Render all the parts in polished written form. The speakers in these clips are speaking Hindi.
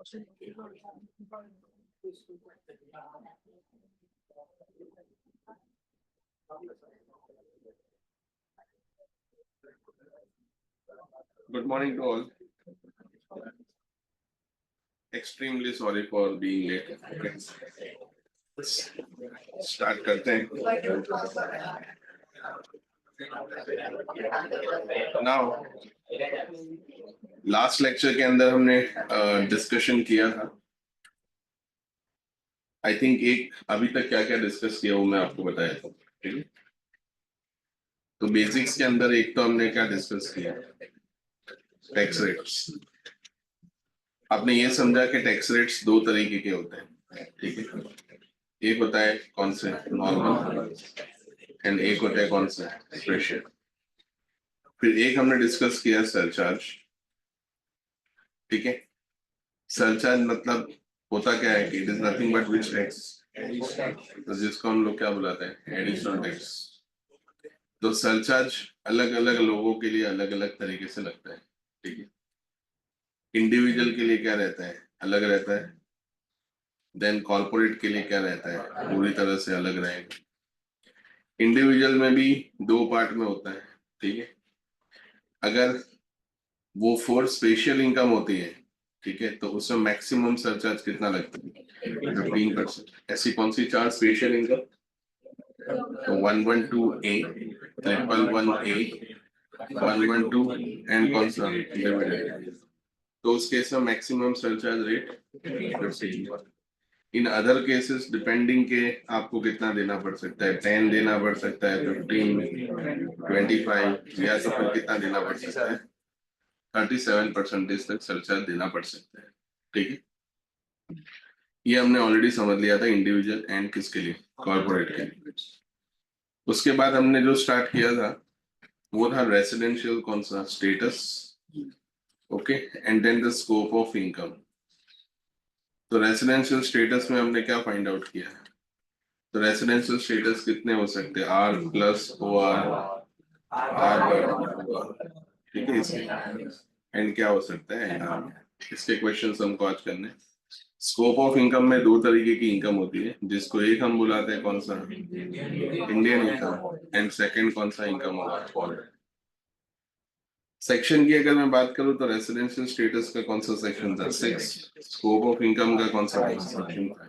Good morning to all. Extremely sorry for being late. Okay. Start करते हैं. Now, लास्ट लेक्चर के अंदर हमने डिस्कशन किया था. आई थिंक एक अभी तक क्या क्या डिस्कस किया वो मैं आपको बताया था. ठीक है. तो बेसिक्स के अंदर एक तो हमने क्या डिस्कस किया, टैक्स रेट्स. आपने ये समझा कि टैक्स रेट्स दो तरीके के होते हैं. ठीक है. एक होता है कौन से नॉर्मल एंड एक होता है कौन सा स्पेशल. फिर एक हमने डिस्कस किया सरचार्ज. ठीक है. सरचार्ज मतलब होता क्या है कि it is nothing but which tax, तो जिसको हम लोग क्या बुलाते हैं एडिशनल टैक्स. तो सरचार्ज अलग अलग लोगों के लिए अलग अलग तरीके से लगता है. ठीक है. इंडिविजुअल के लिए क्या रहता है, अलग रहता है. देन कॉर्पोरेट के लिए क्या रहता है, पूरी तरह से अलग रहेगा. इंडिविजुअल में भी दो पार्ट में होता है. ठीक है. अगर वो फॉर स्पेशल इनकम होती है, ठीक है, तो उसमें मैक्सिमम सरचार्ज कितना लगता है 15%. ऐसी कौन सी चार्ज स्पेशल इनकम, तो 112A, 111A, 112 एंड कौन सा डिविडेंड. तो उस केस में maximum surcharge rate 15. In other cases depending के आपको कितना देना पड़ सकता है, 10 देना पड़ सकता है, 15, 25 या तो फिर कितना देना पड़ सकता है 37% तक सरचार्ज देना पड़ सकता है. ठीक है. ये हमने ऑलरेडी समझ लिया था इंडिविजुअल एंड किसके लिए, कॉर्पोरेट के लिए. उसके बाद हमने जो स्टार्ट किया था वो था रेसिडेंशियल कौन सा status. Okay. And then the scope of income. तो रेसिडेंशियल स्टेटस में हमने क्या फाइंड आउट किया, तो रेसिडेंशियल स्टेटस कितने हो सकते हैं, R plus O R, R. ठीक है. इसके एंड क्या हो सकता है आर. इसके क्वेश्चंस हमको आज करने. स्कोप ऑफ इनकम में दो तरीके की इनकम होती है, जिसको एक हम बुलाते हैं कौन सा इंडियन इनकम, एंड सेकंड कौन सा इनकम होगा फॉरेन. सेक्शन की अगर मैं बात करूं तो रेसिडेंशियल स्टेटस का कौन सा सेक्शन था, 6. स्कोप ऑफ इनकम का कौन सा सेक्शन था.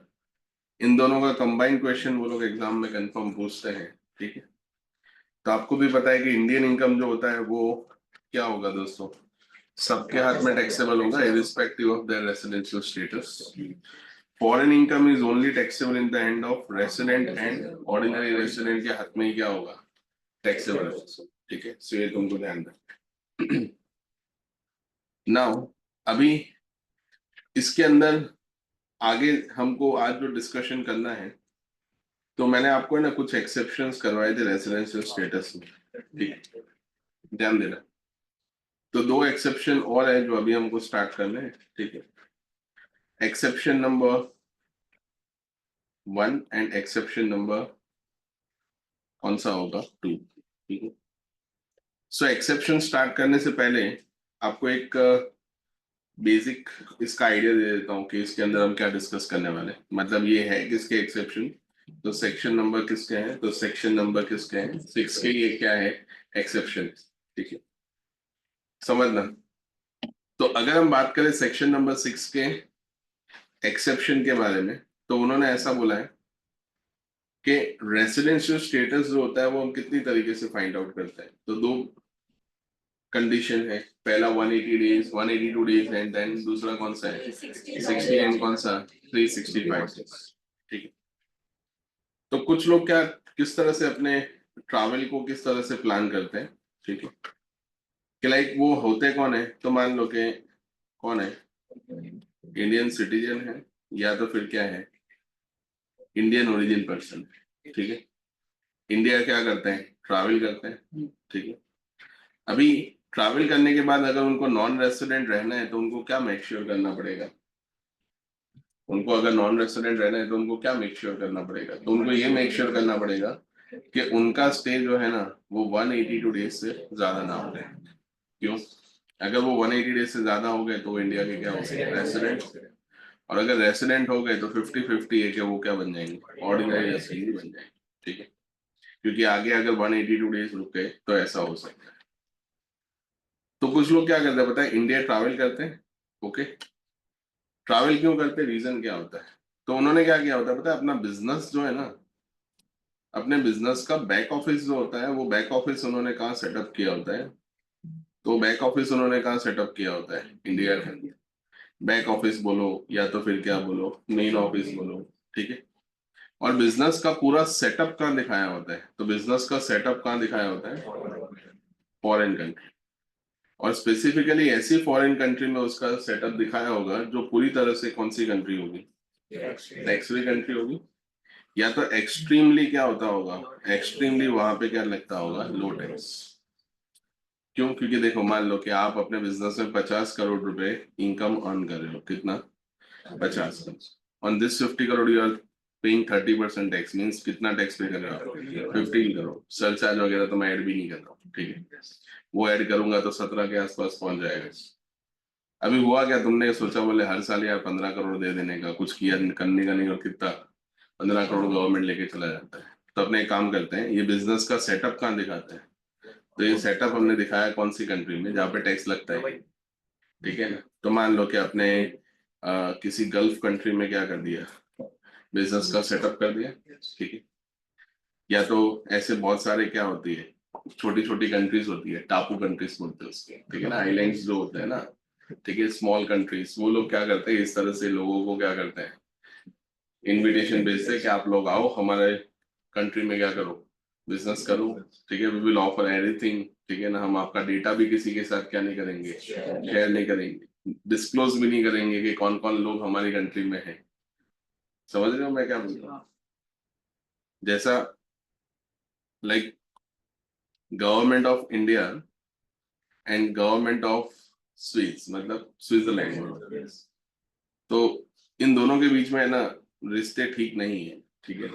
इन दोनों का कंबाइंड क्वेश्चन वो लोग एग्जाम में कंफर्म पूछते हैं. ठीक है. तो आपको भी पता है कि इंडियन इनकम जो होता है वो क्या होगा दोस्तों, सबके हाथ में टैक्सेबल होगा irrespective of their residential status. Foreign income is only taxable in the hand of resident and ordinary resident के हाथ में ही क्या होगा टैक्सेबल. ठीक है. सो ये तुमको ध्यान रखना. नाउ अभी इसके अंदर आगे हमको आज जो डिस्कशन करना है, तो मैंने आपको है ना कुछ एक्सेप्शंस करवाए थे रेसिडेंशियल स्टेटस में. ठीक है. ध्यान देना. तो दो एक्सेप्शन और है जो अभी हमको स्टार्ट करने हैं. ठीक है. Exception number 1 and exception number कौन सा होगा 2. ठीक है. सो एक्सेप्शन स्टार्ट करने से पहले आपको एक बेसिक इसका आइडिया दे देता हूँ कि इसके अंदर हम क्या डिस्कस करने वाले हैं. मतलब ये है किसके एक्सेप्शन, तो सेक्शन नंबर किसके हैं, तो सेक्शन नंबर किसके हैं 6 के. ये क्या है एक्सेप्शन. ठीक है. समझना. तो अगर हम बात करें सेक्शन नंबर 6 के एक्सेप्शन के बारे में, तो उन्होंने ऐसा बोला है कि रेसिडेंशियल स्टेटस जो होता है वो हम कितनी तरीके से फाइंड आउट करते हैं. तो दो कंडीशन है. पहला 180 डेज, 182 डेज एंड देन दूसरा कौन सा है 60 एंड कौन सा 365 डेज. ठीक है. तो कुछ लोग क्या किस तरह से अपने ट्रैवल को किस तरह से प्लान करते हैं. ठीक है. कि लाइक वो होते कौन है, तो मान लो कि कौन है इंडियन सिटीजन है या तो फिर क्या है इंडियन ओरिजिन पर्सन. ठीक है. इंडिया क्या करते हैं ट्रैवल करते हैं. ठीक है. अभी ट्रैवल करने के बाद अगर उनको नॉन रेसिडेंट रहना है तो उनको क्या मेक श्योर करना पड़ेगा, उनको अगर नॉन रेसिडेंट रहना है तो उनको क्या मेक श्योर करना पड़ेगा, तो उनको ये मेक श्योर करना पड़ेगा कि उनका स्टे जो है ना वो 182 डेज से ज्यादा ना हो. क्यों, अगर वो 180 डेज से ज्यादा हो गए तो वो इंडिया के क्या हो सकते रेसिडेंट. और अगर रेसिडेंट हो गए तो 50-50 है कि वो क्या बन जाएंगे, ऑर्डिनरी रेसिडेंट बन जाएंगे, ठीक है। क्योंकि आगे अगर 182 डेज रुक गए तो ऐसा हो सकता है। तो कुछ लोग क्या करते हैं पता है, इंडिया ट्रैवल करते हैं, ओके। ट्रैवल क्यों करते हैं, रीजन क्या होता है, तो उन्होंने क्या किया होता है पता है, अपना बिजनेस जो है ना, अपने बिजनेस का बैक ऑफिस जो होता है वो बैक ऑफिस उन्होंने कहाँ सेटअप किया होता है, तो बैक ऑफिस उन्होंने कहाँ सेटअप किया होता है, इंडिया के अंदर। बैक ऑफिस बोलो या तो फिर क्या बोलो, मेन ऑफिस बोलो, ठीक है। और बिजनेस का पूरा सेटअप कहाँ दिखाया होता है, तो बिजनेस का सेटअप कहाँ दिखाया होता है, फॉरेन कंट्री। और स्पेसिफिकली ऐसी फॉरेन कंट्री में उसका सेटअप दिखाया होगा जो पूरी तरह से कौन सी कंट्री होगी, टैक्स फ्री कंट्री होगी। या तो एक्सट्रीमली क्या होता होगा, एक्सट्रीमली वहां पे क्या लगता होगा, लो टैक्स। क्यों, क्योंकि देखो मान लो कि आप अपने बिजनेस में 50 करोड़ रुपए इनकम अर्न कर रहे हो, कितना, 50 crore. On this 50 crore you are paying 30% tax, means कितना टैक्स पे कर रहे हो आप, 15 करोड़। सरचार्ज वगैरह तो मैं ऐड भी नहीं कर रहा हूँ, ठीक है। वो ऐड करूंगा तो 17 के आसपास पहुंच जाएगा। अभी हुआ क्या, तुमने सोचा बोले हर साल यार 15 करोड़ दे देने का, कुछ किया करने का नहीं, और कितना, 15 करोड़ गवर्नमेंट लेके चला जाता है। तो अपने एक काम करते हैं, ये बिजनेस का सेटअप कहाँ दिखाते हैं, तो ये सेटअप हमने दिखाया कौन सी कंट्री में जहाँ पे टैक्स लगता है, ठीक है ना। तो मान लो कि आपने किसी गल्फ कंट्री में क्या कर दिया, बिजनेस का सेटअप कर दिया, ठीक है। या तो ऐसे बहुत सारे क्या होती है, छोटी छोटी कंट्रीज होती है, टापू कंट्रीज बोलते हैं उसके, ठीक है ना, आइलैंड्स जो होते हैं ना, ठीक है, स्मॉल कंट्रीज। वो लोग क्या करते हैं, इस तरह से लोगों को क्या करते हैं, इनविटेशन भेजते हैं कि आप लोग आओ हमारे कंट्री में क्या करो, बिजनेस करो, ठीक है, वी विल ऑफर एवरीथिंग, ठीक है ना। हम आपका डेटा भी किसी के साथ क्या नहीं करेंगे, शेयर नहीं करेंगे, डिस्क्लोज भी नहीं करेंगे कि कौन कौन लोग हमारी कंट्री में है। समझ रहे हो मैं क्या बोल रहा हूँ, जैसा like government of India and government of Swiss, मतलब स्विट्जरलैंड, तो इन दोनों के बीच में है ना, रिश्ते ठीक नहीं है, ठीक है।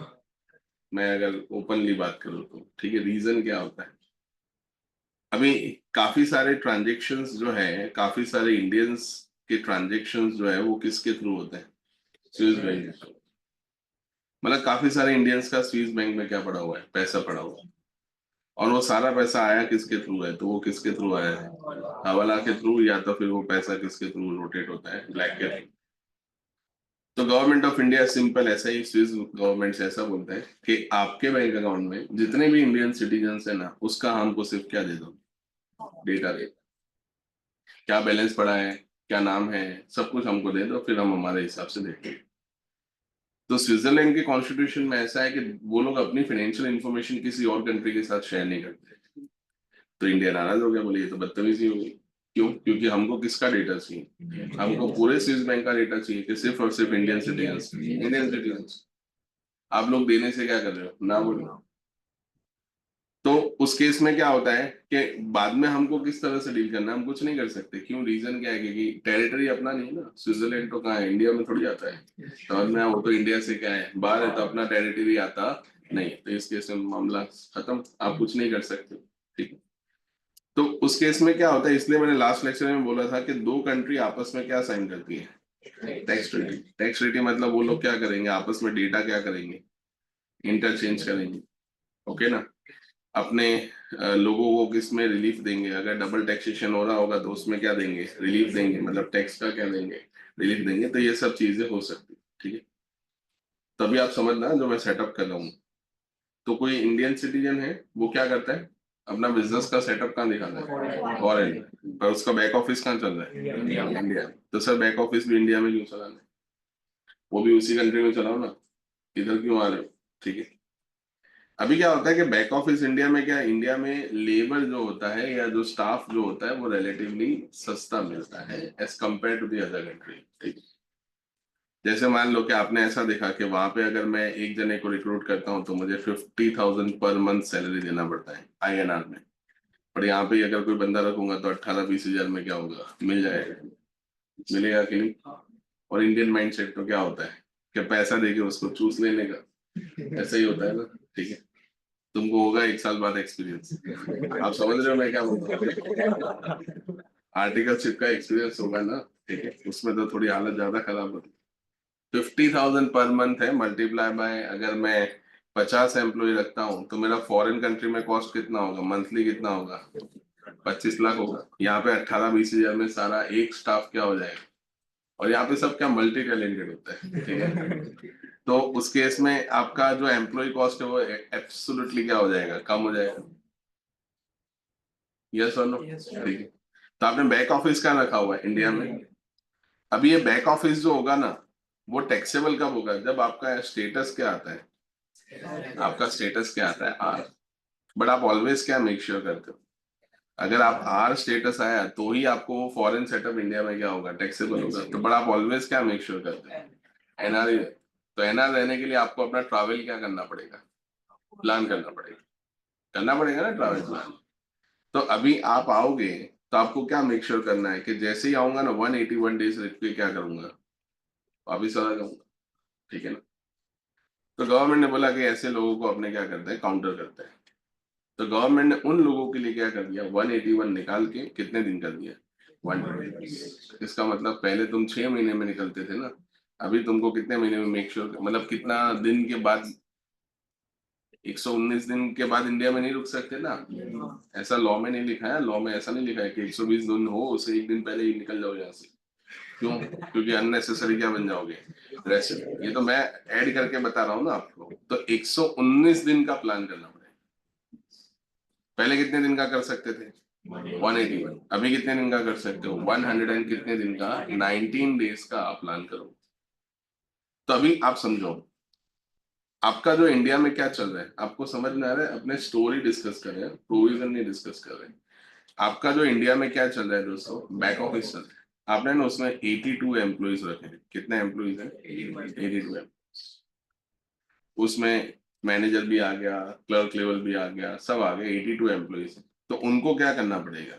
मैं अगर ओपनली बात करूं तो, ठीक है, रीजन क्या होता है, अभी काफी सारे ट्रांजेक्शन्स जो है, काफी सारे इंडियंस के ट्रांजेक्शन्स जो है वो किसके थ्रू होते हैं, स्विस बैंक के थ्रू। मतलब काफी सारे इंडियंस का स्विस बैंक में क्या पड़ा हुआ है, पैसा पड़ा हुआ है। और वो सारा पैसा आया किसके थ्रू है, तो वो किसके थ्रू आया है, हवाला के थ्रू, या तो फिर वो पैसा किसके थ्रू रोटेट होता है, ब्लैक के थ्रू। तो गवर्नमेंट ऑफ इंडिया सिंपल ऐसा ही, स्विस गवर्नमेंट से ऐसा बोलता है कि आपके बैंक अकाउंट में जितने भी इंडियन सिटीजन है ना, उसका हमको सिर्फ क्या दे दो, डेटा दे, क्या बैलेंस पड़ा है, क्या नाम है, सब कुछ हमको दे दो, फिर हम हमारे हिसाब से देखेंगे। तो स्विट्जरलैंड के कॉन्स्टिट्यूशन में ऐसा है कि वो लोग अपनी फाइनेंशियल इंफॉर्मेशन किसी और कंट्री के साथ शेयर नहीं करते। तो इंडिया नाराज हो गया, बोले ये तो बदतमीजी होगी। क्यों, क्योंकि हमको किसका डेटा चाहिए, हमको पूरे स्विस बैंक का डेटा चाहिए, कि सिर्फ और सिर्फ इंडियन सिटीजन। आप लोग देने से क्या कर रहे हो, ना बोलो। तो उस केस में क्या होता है कि बाद में हमको किस तरह से डील करना है, हम कुछ नहीं कर सकते। क्यों, रीजन क्या है, क्योंकि टेरिटरी अपना नहीं है ना, स्विट्जरलैंड तो कहाँ है, इंडिया में थोड़ी आता है, समझ में, वो तो इंडिया से क्या है, बाहर है, तो अपना टेरिटरी आता नहीं। तो इस केस में मामला खत्म, आप कुछ नहीं कर सकते, ठीक है। तो उस केस में क्या होता है, इसलिए मैंने लास्ट लेक्चर में बोला था कि दो कंट्री आपस में क्या साइन करती है, टैक्स ट्रीटी। टैक्स ट्रीटी मतलब वो लोग क्या करेंगे, आपस में डेटा क्या करेंगे, इंटरचेंज करेंगे, ओके ना। अपने लोगों को किसमें रिलीफ देंगे, अगर डबल टैक्सेशन हो रहा होगा तो उसमें क्या देंगे, रिलीफ देंगे, मतलब टैक्स का क्या देंगे, रिलीफ देंगे। तो ये सब चीजें हो सकती है, ठीक है। तभी आप समझना जो मैं सेटअप कर रहा हूँ। तो कोई इंडियन सिटीजन है, वो क्या करता है, अपना बिजनेस का सेटअप कहाँ दिखाता है, फॉरेन, पर उसका बैक ऑफिस कहाँ चल रहा है, इंडिया। तो सर बैक ऑफिस भी इंडिया में क्यों चलाना है, वो भी उसी कंट्री में चलाओ ना, इधर क्यों आ रहे हो, ठीक है। अभी क्या होता है कि बैक ऑफिस इंडिया में, क्या इंडिया में लेबर जो होता है या जो स्टाफ जो होता है वो रिलेटिवली सस्ता मिलता है as compare to the other country, ठीक। जैसे मान लो कि आपने ऐसा देखा कि वहां पे अगर मैं एक जने को रिक्रूट करता हूँ तो मुझे 50,000 पर मंथ सैलरी देना पड़ता है INR में। पर यहाँ पे अगर कोई बंदा रखूंगा तो 18-20 हजार में क्या होगा, मिल जाएगा, मिलेगा कि नहीं। और इंडियन माइंडसेट तो क्या होता है कि पैसा देके उसको चूस लेने का, ऐसा ही होता है ना, ठीक है। तुमको होगा 1 साल बाद एक्सपीरियंस, आप समझ रहे हो मैं क्या बोल रहा हूँ, आर्टिकलशिप का एक्सपीरियंस होगा ना, ठीक है, उसमें तो थोड़ी हालत ज्यादा खराब होती है। 50,000 पर मंथ है, मल्टीप्लाई बाय अगर मैं 50 एम्प्लॉय रखता हूँ तो मेरा फॉरेन कंट्री में कॉस्ट कितना होगा, मंथली कितना होगा, 25 लाख होगा। यहाँ पे 18-20 हजार में सारा एक स्टाफ क्या हो जाएगा, और यहाँ पे सब क्या मल्टी टैलेंटेड होता है, ठीक है। तो उस केस में आपका जो एम्प्लॉय कॉस्ट है वो एब्सोल्युटली क्या हो जाएगा, कम हो जाएगा। यस और नो, ठीक है। तो आपने बैक ऑफिस का रखा हुआ है इंडिया में। अभी ये बैक ऑफिस जो होगा ना, वो टैक्सेबल कब होगा, जब आपका स्टेटस क्या आता है, आपका स्टेटस क्या आता है, आर। बट आप ऑलवेज क्या मेक श्योर करते हो, अगर आप आर स्टेटस आया तो ही आपको फॉरेन सेटअप इंडिया में क्या होगा, टैक्सेबल होगा। तो बट आप ऑलवेज क्या मेक श्योर करते हो, एनआर। तो एनआर रहने के लिए आपको अपना ट्रैवल क्या करना पड़ेगा, प्लान करना पड़ेगा ना, ट्रैवल प्लान। तो अभी आप आओगे तो आपको क्या मेक श्योर करना है कि जैसे ही आऊंगा ना 181 डेज रुक के क्या करूंगा, वापिस चला जाऊंगा, ठीक है ना। तो गवर्नमेंट ने बोला कि ऐसे लोगों को अपने क्या करते हैं, काउंटर करते हैं। तो गवर्नमेंट ने उन लोगों के लिए क्या कर दिया, 181 निकाल के कितने दिन कर दिया, 120। इसका मतलब पहले तुम 6 महीने में निकलते थे ना, अभी तुमको कितने महीने में मेक श्योर, मतलब कितना दिन के बाद, 119 दिन के बाद इंडिया में नहीं रुक सकते ना। ऐसा लॉ में नहीं लिखा है, लॉ में ऐसा नहीं लिखा है कि 120 दिन हो उसे एक दिन पहले ही निकल जाओ यहाँ से। क्यों, क्योंकि अननेसेसरी क्या बन जाओगे, रेस्ट। ये तो मैं ऐड करके बता रहा हूँ ना आपको। तो 119 दिन का प्लान करना पड़ेगा। पहले कितने दिन का कर सकते थे, 181। अभी कितने दिन का कर सकते हो, 100 एंड कितने दिन का, 19 डेज का आप प्लान करो। तो अभी आप समझो आपका जो इंडिया में क्या चल रहा है, आपको समझ में आ रहा है, अपने स्टोरी डिस्कस कर रहे हैं, प्रोविजन नहीं डिस्कस कर रहे हैं। आपका जो इंडिया में क्या चल रहा है दोस्तों, बैक ऑफिस चल रहा है। आपने ना उसमें 82 एम्प्लॉइज रखे हैं, कितने एम्प्लॉइज हैं, 82। उसमें मैनेजर भी आ गया, क्लर्क लेवल भी आ गया, सब आ गए, 82 एम्प्लॉइज। तो उनको क्या करना पड़ेगा,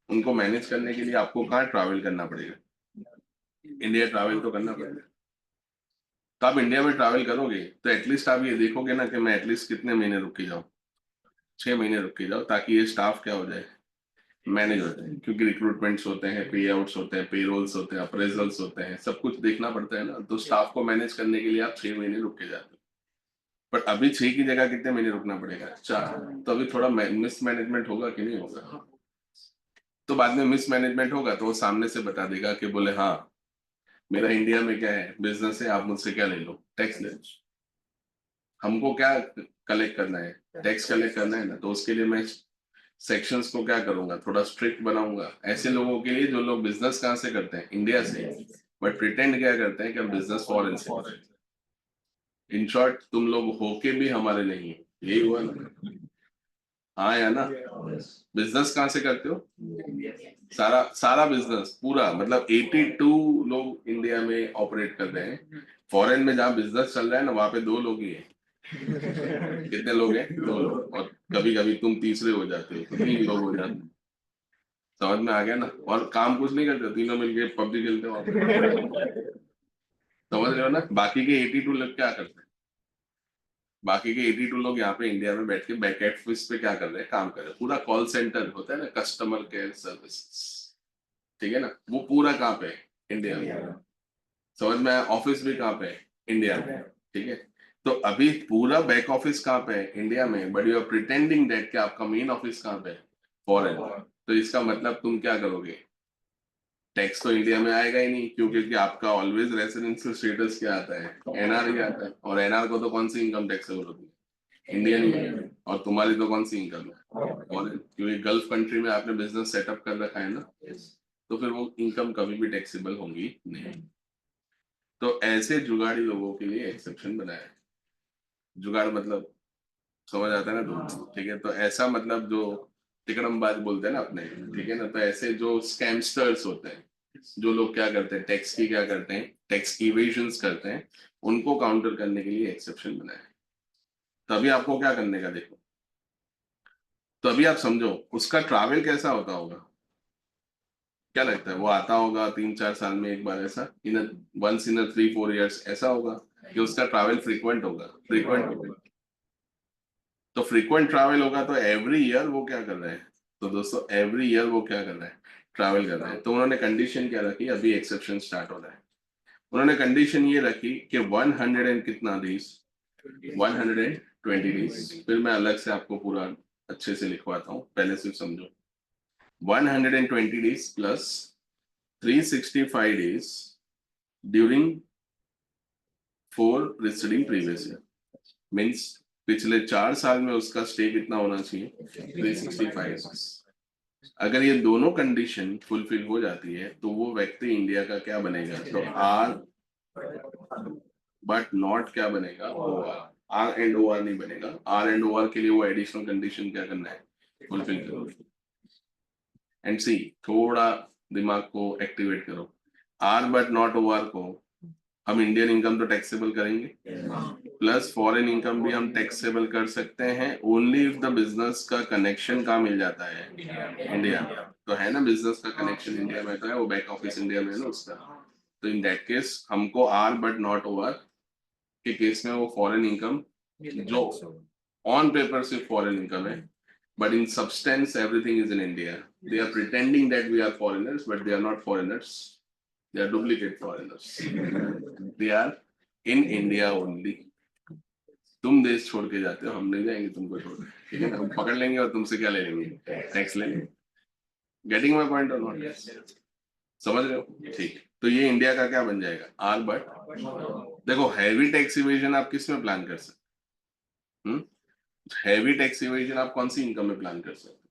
उनको मैनेज करने के लिए आपको कहाँ ट्रैवल करना पड़ेगा, इंडिया ट्रैवल तो करना पड़ेगा। तो आप इंडिया में ट्रैवल करोगे तो एटलीस्ट आप ये देखोगे ना कि मैं एटलीस्ट कितने महीने रुक के जाऊँ, 6 महीने रुक के जाओ, ताकि ये स्टाफ क्या हो जाए, मैनेज हो जाए। क्योंकि रिक्रूटमेंट्स होते हैं, पे आउट्स होते हैं, पेरोल्स होते हैं, अप्रेजल्स होते हैं, सब कुछ देखना पड़ता है ना। तो स्टाफ को मैनेज करने के लिए आप 6 महीने रुक के जाते हो। पर अभी 6 की जगह कितने महीने रुकना पड़ेगा, 4। तो अभी थोड़ा मिस मैनेजमेंट होगा कि नहीं होगा। तो बाद में मिस मैनेजमेंट होगा तो वो सामने से बता देगा कि बोले हाँ मेरा इंडिया में क्या है, बिजनेस है, आप मुझसे क्या ले लो, टैक्स ले लो। हमको क्या कलेक्ट करना है, टैक्स कलेक्ट करना है ना। तो उसके लिए मैं सेक्शंस को क्या करूंगा, थोड़ा स्ट्रिक्ट बनाऊंगा ऐसे लोगों के लिए जो लोग बिजनेस कहाँ से करते हैं, इंडिया से, बट प्रिटेंड क्या करते हैं कि हम बिजनेस फॉरेन से। इन शॉर्ट तुम लोग होके भी हमारे नहीं है, यही हुआ ना। हाँ या ना, बिजनेस कहाँ से करते हो, सारा सारा बिजनेस पूरा, मतलब 82 लोग इंडिया में ऑपरेट कर रहे हैं। फॉरेन में जहाँ बिजनेस चल रहा है ना, वहां पे 2 लोग ही है। कितने लोग हैं, 2 लोग। और कभी कभी तुम तीसरे हो जाते हो, 3 लोग हो जाते हो। समझ में आ गया ना। और काम कुछ नहीं करते, तीनों मिलके पबजी खेलते हो वहाँ पे। समझ रहे हो ना। बाकी के 82 लोग क्या करते हैं, बाकी के 82 लोग यहाँ पे इंडिया में बैठ के बैक ऑफिस पे क्या कर रहे हैं, काम कर रहे हैं। पूरा कॉल सेंटर होता है ना, कस्टमर केयर सर्विस, ठीक है ना, वो पूरा कहाँ पे है, इंडिया में। समझ में आया, ऑफिस भी कहाँ पे है, इंडिया में, ठीक है। तो अभी पूरा बैक ऑफिस कहाँ पे है, इंडिया में, but you are pretending that कि आपका मेन ऑफिस कहाँ पे है, फॉरेन। तो इसका मतलब तुम क्या करोगे, टैक्स तो इंडिया में आएगा ही नहीं, क्योंकि आपका ऑलवेज रेसिडेंशियल स्टेटस क्या आता है, एनआर ही आता है। और एनआर को तो कौन सी इनकम टैक्सेबल होती है, इंडियन ही। और तुम्हारी तो कौन सी इनकम है, और क्योंकि गल्फ कंट्री में आपने बिजनेस सेटअप कर रखा है ना, तो फिर वो इनकम कभी भी टैक्सेबल होंगी नहीं। तो ऐसे जुगाड़ी लोगों के लिए एक्सेप्शन बनाया है। जुगाड़ मतलब समझ आता है ना, तो ठीक है। तो ऐसा मतलब जो तिकड़मबाज बोलते हैं ना अपने, ठीक है ना। तो ऐसे जो स्कैमस्टर्स होते हैं, जो लोग क्या करते हैं, टैक्स की क्या करते हैं, टैक्स इवेशंस करते हैं, उनको काउंटर करने के लिए एक्सेप्शन बनाया है। तभी आपको क्या करने का देखो, तो अभी आप समझो उसका ट्रैवल कैसा होता होगा। क्या लगता है, वो आता होगा 3-4 साल में एक बार, ऐसा इन वंस इन 3-4 years ऐसा होगा, कि उसका ट्रैवल फ्रीक्वेंट होगा, फ्रीक्वेंट होगा। तो फ्रीक्वेंट ट्रैवल होगा तो एवरी ईयर वो क्या कर रहे हैं, तो दोस्तों एवरी ईयर वो क्या कर रहे हैं, ट्रैवल कर रहे हैं। तो उन्होंने कंडीशन क्या रखी, अभी एक्सेप्शन स्टार्ट हो रहा है। उन्होंने कंडीशन ये रखी कि 100 एंड कितना डेज, 120 डेज। फिर मैं अलग से आपको पूरा अच्छे से लिखवाता हूँ, पहले सिर्फ समझो। 120 days plus 365 days during 4 preceding previous year, means पिछले 4 साल में उसका स्टे कितना होना चाहिए, 365 डेज। अगर ये दोनों कंडीशन फुलफिल हो जाती है तो वो व्यक्ति इंडिया का क्या बनेगा, तो आर बट नॉट क्या बनेगा, O R and O R नहीं बनेगा। आर एंड ओ आर के लिए वो एडिशनल कंडीशन क्या करना है, फुलफिल करो। एंड सी, थोड़ा दिमाग को एक्टिवेट करो। R but not O R को हम इंडियन इनकम तो टैक्सेबल करेंगे, प्लस फॉरेन इनकम भी हम टैक्सेबल कर सकते हैं ओनली इफ द बिजनेस का कनेक्शन कहाँ मिल जाता है, इंडिया। तो है ना बिजनेस का कनेक्शन इंडिया में, तो है वो बैक ऑफिस इंडिया में है ना उसका। तो इन दैट केस हमको आर बट नॉट ओवर के केस में वो फॉरेन इनकम जो ऑन पेपर सिर्फ फॉरेन इनकम है, but in substance everything is in India. They are pretending that we are foreigners, but they are not foreigners. They are duplicate foreigners. They are in India only. तुम देश छोड़ के जाते हो, हम नहीं जाएंगे तुमको छोड़ के, ठीक है ना। हम पकड़ लेंगे और तुमसे क्या ले लेंगे, टैक्स ले लेंगे। Getting my point or not, समझ रहे हो? ठीक। तो ये इंडिया का क्या बन जाएगा, आर बट। देखो हैवी टैक्स इवेजन आप किस में प्लान कर सकते, हैवी टैक्स इवेजन आप कौन सी इनकम में प्लान कर सकते,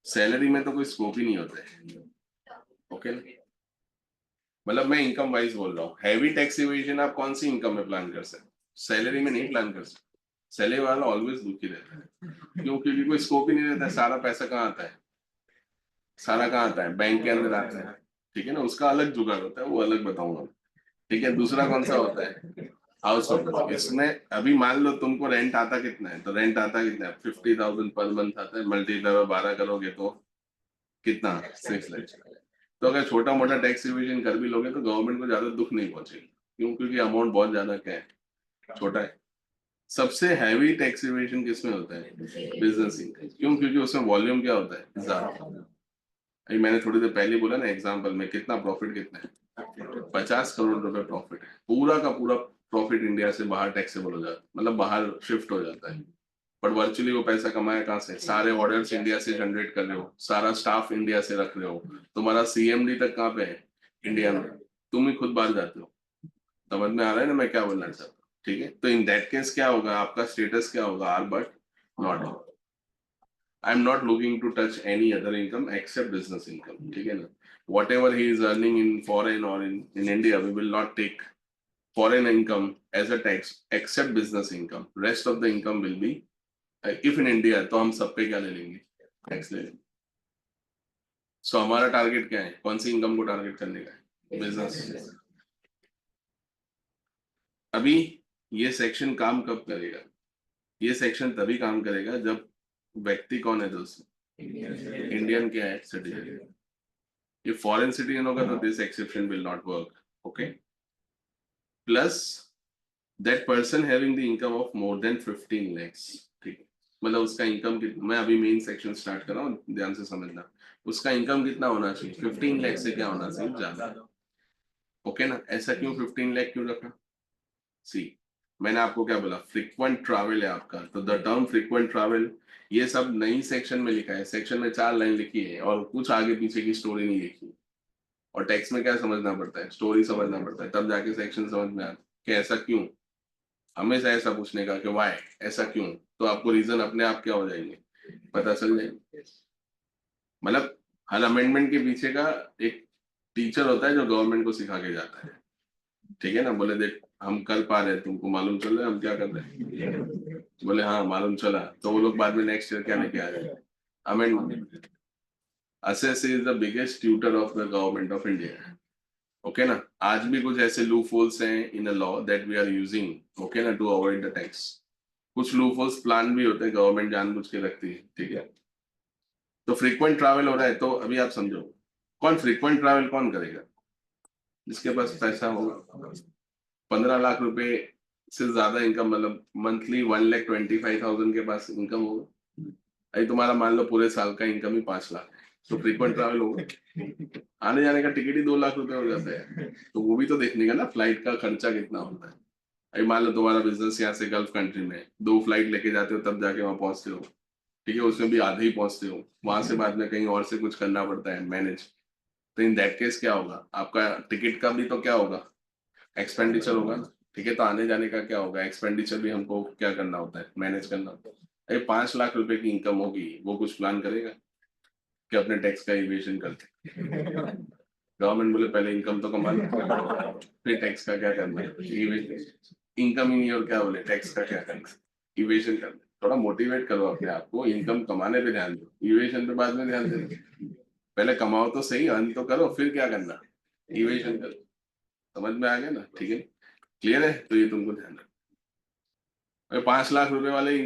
सैलरी में तो कोई स्कोप ही नहीं होता है, ओके। मतलब मैं इनकम वाइज बोल रहा हूँ, हैवी टैक्स इवेजन आप कौन सी इनकम में प्लान कर सकते, सैलरी में नहीं प्लान कर सकते। सैलरी वाला ऑलवेज दुखी रहता है, क्यों, क्योंकि कोई स्कोप ही नहीं रहता है। सारा पैसा कहाँ आता है, सारा कहाँ आता है, बैंक के अंदर आता है, ठीक है ना। उसका अलग जुगाड़ होता है, वो अलग बताऊंगा, ठीक है। दूसरा कौन सा होता है, हाउस होल्ड। इसमें अभी मान लो तुमको रेंट आता कितना है, तो रेंट आता कितना है, 50,000 पर मंथ आता है, मल्टीप्लाई 12 करोगे तो कितना, 6 लाख। तो अगर छोटा मोटा टैक्स इवेजन कर भी लोगे तो गवर्नमेंट को ज्यादा दुख नहीं पहुंचेगा, क्यों, क्योंकि अमाउंट बहुत ज्यादा क्या है, छोटा है। सबसे हैवी टैक्स इवेजन किसमें होता है, बिजनेस इनकम, क्यों, क्योंकि उसमें वॉल्यूम क्या होता है, ज्यादा। अभी मैंने थोड़ी देर पहले बोला ना एग्जाम्पल में, कितना प्रॉफिट, कितना है, 50 करोड़ रुपए प्रॉफिट है, पूरा का पूरा प्रॉफिट इंडिया से बाहर टैक्सेबल हो जाता है, मतलब बाहर शिफ्ट हो जाता है। बट वर्चुअली वो पैसा कमाया कहाँ से, सारे ऑर्डर्स इंडिया से जनरेट कर रहे हो, सारा स्टाफ इंडिया से रख रहे हो, तुम्हारा सीएमडी तक कहाँ पे है, इंडिया में। तुम ही खुद बाहर जाते हो, समझ में आ रहा है ना मैं क्या बोलना चाहता हूँ, ठीक है। तो इन दैट केस क्या होगा, आपका स्टेटस क्या होगा, R but not. I am not looking to touch any other income except business income, ठीक है ना। Whatever he is earning in foreign और in India, we will not take foreign income as a tax except business income. Rest of the income will be if in India, तो हम सब पे क्या ले लेंगे, टैक्स ले लेंगे। सो हमारा टारगेट क्या है, कौन सी इनकम को टारगेट करने का है, बिजनेस। अभी ये सेक्शन काम कब करेगा, ये सेक्शन तभी काम करेगा जब व्यक्ति कौन है दोस्त, इंडियन क्या है, सिटीजन। ये फॉरेन सिटीजन होगा तो this exception will not work, okay. Plus that person having the income of more than 15 lakhs, ठीक है। मतलब उसका इनकम, मैं अभी मेन सेक्शन स्टार्ट कर रहा हूँ, ध्यान से समझना। उसका इनकम कितना होना चाहिए, 15 लाख से क्या होना चाहिए, ज्यादा, ओके ना। ऐसा क्यों 15 लाख क्यों रखा, सी, मैंने आपको क्या बोला, फ्रीक्वेंट ट्रैवल है आपका, तो द टर्म फ्रीक्वेंट ट्रैवल ये सब नई सेक्शन में लिखा है, सेक्शन में 4 लाइन लिखी है और कुछ आगे पीछे की स्टोरी नहीं लिखी। और टेक्स्ट में क्या समझना पड़ता है, स्टोरी समझना पड़ता है, तब जाके सेक्शन समझ में आता कि ऐसा क्यों। हमेशा ऐसा पूछने का कि वाई, ऐसा क्यों, तो आपको रीजन अपने आप क्या हो जाएंगे, पता चल जाएंगे। मतलब हर अमेंडमेंट के पीछे का एक टीचर होता है जो गवर्नमेंट को सिखा के जाता है, ठीक है ना। बोले देख हम कर पा रहे हैं, तुमको मालूम चल रहा है हम क्या कर रहे हैं, बोले हाँ मालूम चला, तो वो लोग बाद में नेक्स्ट ईयर क्या लेके आ रहे हैं, amendment. Assessee is the biggest tutor of the government of India, okay ना। आज भी कुछ ऐसे लूप होल्स हैं in a law that we are using, okay ना, टू अवॉइड द टैक्स। कुछ लूप होल्स प्लान भी होते हैं, गवर्नमेंट जानबूझ के रखती है, ठीक है। तो फ्रीक्वेंट ट्रैवल हो रहा है, तो अभी आप समझो कौन फ्रीक्वेंट ट्रैवल कौन करेगा, जिसके पास पैसा होगा, 15 लाख रुपए से ज्यादा इनकम, मतलब मंथली 1,25,000 के पास इनकम होगा। अभी तुम्हारा मान लो पूरे साल का इनकम ही 5 लाख है, तो फ्रीक्वेंट ट्रैवल होगा, आने जाने का टिकट ही 2 लाख रुपए हो जाता है, तो वो भी तो देखने का ना, फ्लाइट का खर्चा कितना होता है। अभी मान लो तुम्हारा बिजनेस यहाँ से गल्फ कंट्री में, 2 फ्लाइट लेके जाते हो तब जाके वहां पहुंचते हो, ठीक है, उसमें भी आधे ही पहुंचते हो, वहां से बाद में कहीं और से कुछ करना पड़ता है मैनेज। तो इन दैट केस क्या होगा, आपका टिकट का भी तो क्या होगा, एक्सपेंडिचर होगा ना, ठीक है। तो आने जाने का क्या होगा, एक्सपेंडिचर भी हमको क्या करना होता है, मैनेज करना होता है। अरे 5 लाख रुपए की इनकम होगी, वो कुछ प्लान करेगा कि अपने टैक्स का इवेशन करते, गवर्नमेंट बोले पहले इनकम तो कमा लो, फिर टैक्स का क्या करना है, इनकम ही नहीं और क्या बोले टैक्स का क्या करना, इवेशन करना। थोड़ा मोटिवेट करो अपने आप को, इनकम कमाने पे ध्यान दो, इवेशन पे बाद में ध्यान दो, पहले कमाओ तो सही, अर्न तो करो, फिर क्या करना, इवेशन करो। समझ में आ गया ना, ठीक है, क्लियर है, तो ये तुमको ध्यान रखो। 5 लाख रुपए वाले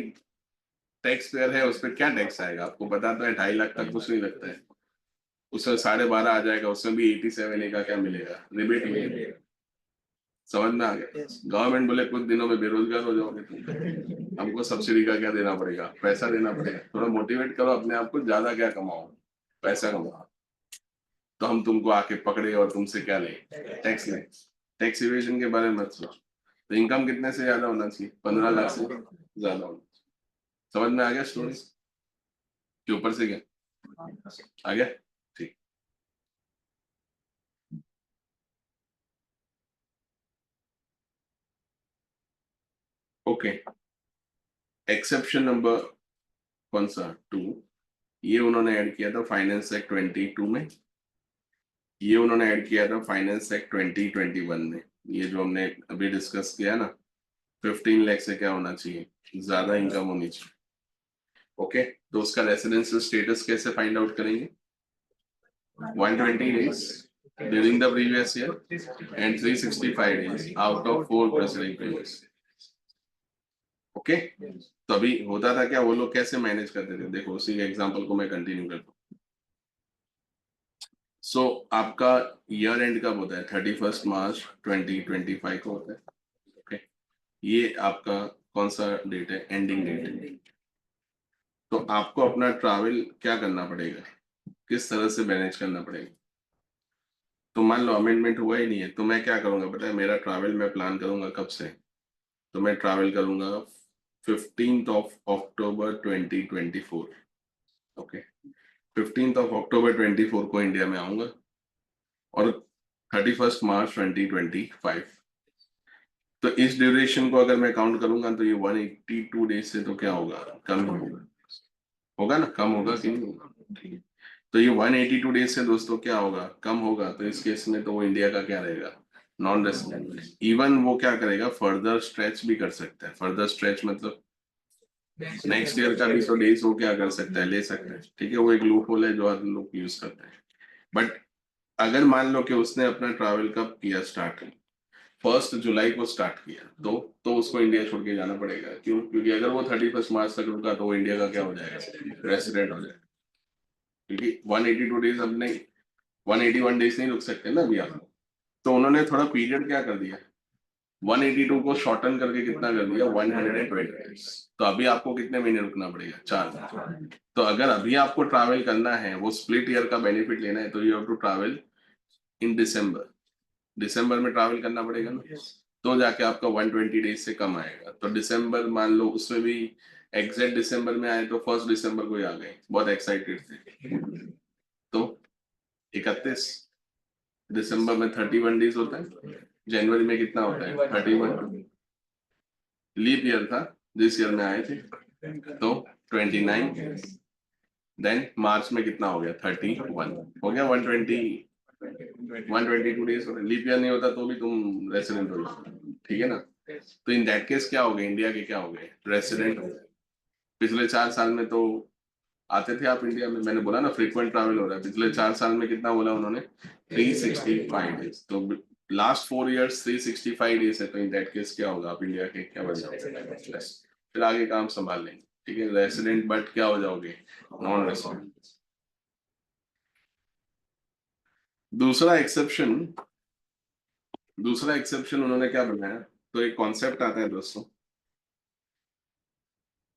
टैक्स पेयर है, उस पर क्या टैक्स आएगा, आपको पता तो है, 2.5 लाख तक कुछ नहीं लगता है, उसमें 12.5 आ जाएगा, उसमें भी 87 का क्या मिलेगा, रिबेट मिलेगा। समझ में आ गया, गवर्नमेंट बोले कुछ दिनों में बेरोजगार हो जाओगे तुम, हमको सब्सिडी का क्या देना पड़ेगा, पैसा देना पड़ेगा। थोड़ा मोटिवेट करो अपने आप को, ज्यादा क्या कमाओ, पैसा कमाओ, तो हम तुमको आके पकड़े और तुमसे क्या ले, टैक्स ले। टैक्स इवेजन के बारे में मत सोचो, तो इनकम कितने से ज्यादा होना चाहिए, 15 लाख से ज्यादा होना। समझ में आ गया स्टोरी के ऊपर से क्या आ गया, ठीक। ओके, एक्सेप्शन नंबर कौन सा 2, ये उन्होंने ऐड किया था फाइनेंस एक्ट 22 में, ये उन्होंने ऐड किया था फाइनेंस एक्ट 2021 में। ये जो हमने अभी डिस्कस किया ना, 15 लाख से क्या होना चाहिए, ज्यादा इनकम होनी चाहिए। ओके, तो उसका रेसिडेंशियल स्टेटस कैसे फाइंड आउट करेंगे, 120 days during the previous year and 365 days out of 4 preceding years। Okay, तो अभी होता था क्या, वो लोग कैसे मैनेज करते थे, देखो उसी के एग्जांपल को मैं कंटिन्यू करता हूँ। सो आपका ईयर एंड कब होता है, 31 मार्च 2025 को होता है। ओके, ये आपका कौन सा डेट है, एंडिंग डेट है। तो आपको अपना ट्रैवल क्या करना पड़ेगा, किस तरह से मैनेज करना पड़ेगा। तो मान लो अमेंडमेंट हुआ ही नहीं है, तो मैं क्या करूंगा पता है, मेरा ट्रैवल मैं प्लान करूंगा कब से, तो मैं ट्रैवल करूंगा 15 अक्टूबर 2024। ओके, 15 अक्टूबर 2024 को इंडिया में आऊंगा और 31 मार्च 2025। तो इस ड्यूरेशन को अगर मैं काउंट करूंगा तो ये 182 डेज से तो क्या होगा, कम ही होगा, होगा ना, कम होगा कि नहीं होगा, ठीक है। तो ये 182 डेज से दोस्तों क्या होगा, कम होगा, तो इस केस में तो वो इंडिया का क्या रहेगा, नॉन रेसिडेंट। इवन वो क्या करेगा, फर्दर स्ट्रेच भी कर सकता है, फर्दर स्ट्रेच मतलब नेक्स्ट ईयर का भी तो डेज वो क्या कर सकता है, ले सकता है, ठीक है, वो एक लूप होल है जो हर लोग यूज करते हैं। बट अगर मान लो कि उसने अपना ट्रैवल कब किया स्टार्ट, 1 जुलाई को स्टार्ट किया, तो उसको इंडिया छोड़ के जाना पड़ेगा, क्यों, क्योंकि अगर वो 31 मार्च तक रुका तो वो इंडिया का क्या हो जाएगा, रेसिडेंट हो जाएगा, क्योंकि 182 डेज अब नहीं, 181 डेज नहीं रुक सकते ना अभी आप। तो उन्होंने थोड़ा पीरियड क्या कर दिया, 182 को शॉर्टन करके कितना कर दिया, 120 डेज। तो अभी आपको कितने महीने रुकना पड़ेगा, 4। तो अगर अभी आपको ट्रैवल करना है, वो स्प्लिट ईयर का बेनिफिट लेना है, तो you have to travel in December, दिसंबर में ट्रैवल करना पड़ेगा ना, तो जाके आपका 120 डेज से कम आएगा। तो दिसंबर मान लो, उसमें भी एग्जैक्ट दिसंबर में आए तो 1 दिसंबर को ही आ गए, बहुत एक्साइटेड थे, तो 31 दिसंबर में 31 डेज होता है, जनवरी में कितना होता है, 31, लीप ईयर था, जिस ईयर में आए थे, तो 29, देन मार्च में कितना हो गया, 31, हो गया 122 डेज। लीप ईयर नहीं होता तो भी तुम रेसिडेंट हो जाओ, ठीक है ना। तो इन दैट केस क्या हो गए, इंडिया के क्या हो गए, रेसिडेंट हो गए। पिछले 4 साल में तो आते थे आप इंडिया में, मैंने बोला ना फ्रीक्वेंट ट्रैवल हो रहा है, पिछले 4 साल में कितना बोला उन्होंने, 365 डेज। तो लास्ट 4 इयर्स 365 डेज है, तो इन दैट केस क्या होगा, आप इंडिया के क्या बन जाओगे, फिर आगे काम संभाल लेंगे, ठीक है, रेसिडेंट बट क्या हो जाओगे, नॉन रेसिडेंट। दूसरा एक्सेप्शन, दूसरा एक्सेप्शन उन्होंने क्या बनाया, तो एक कॉन्सेप्ट आता है दोस्तों,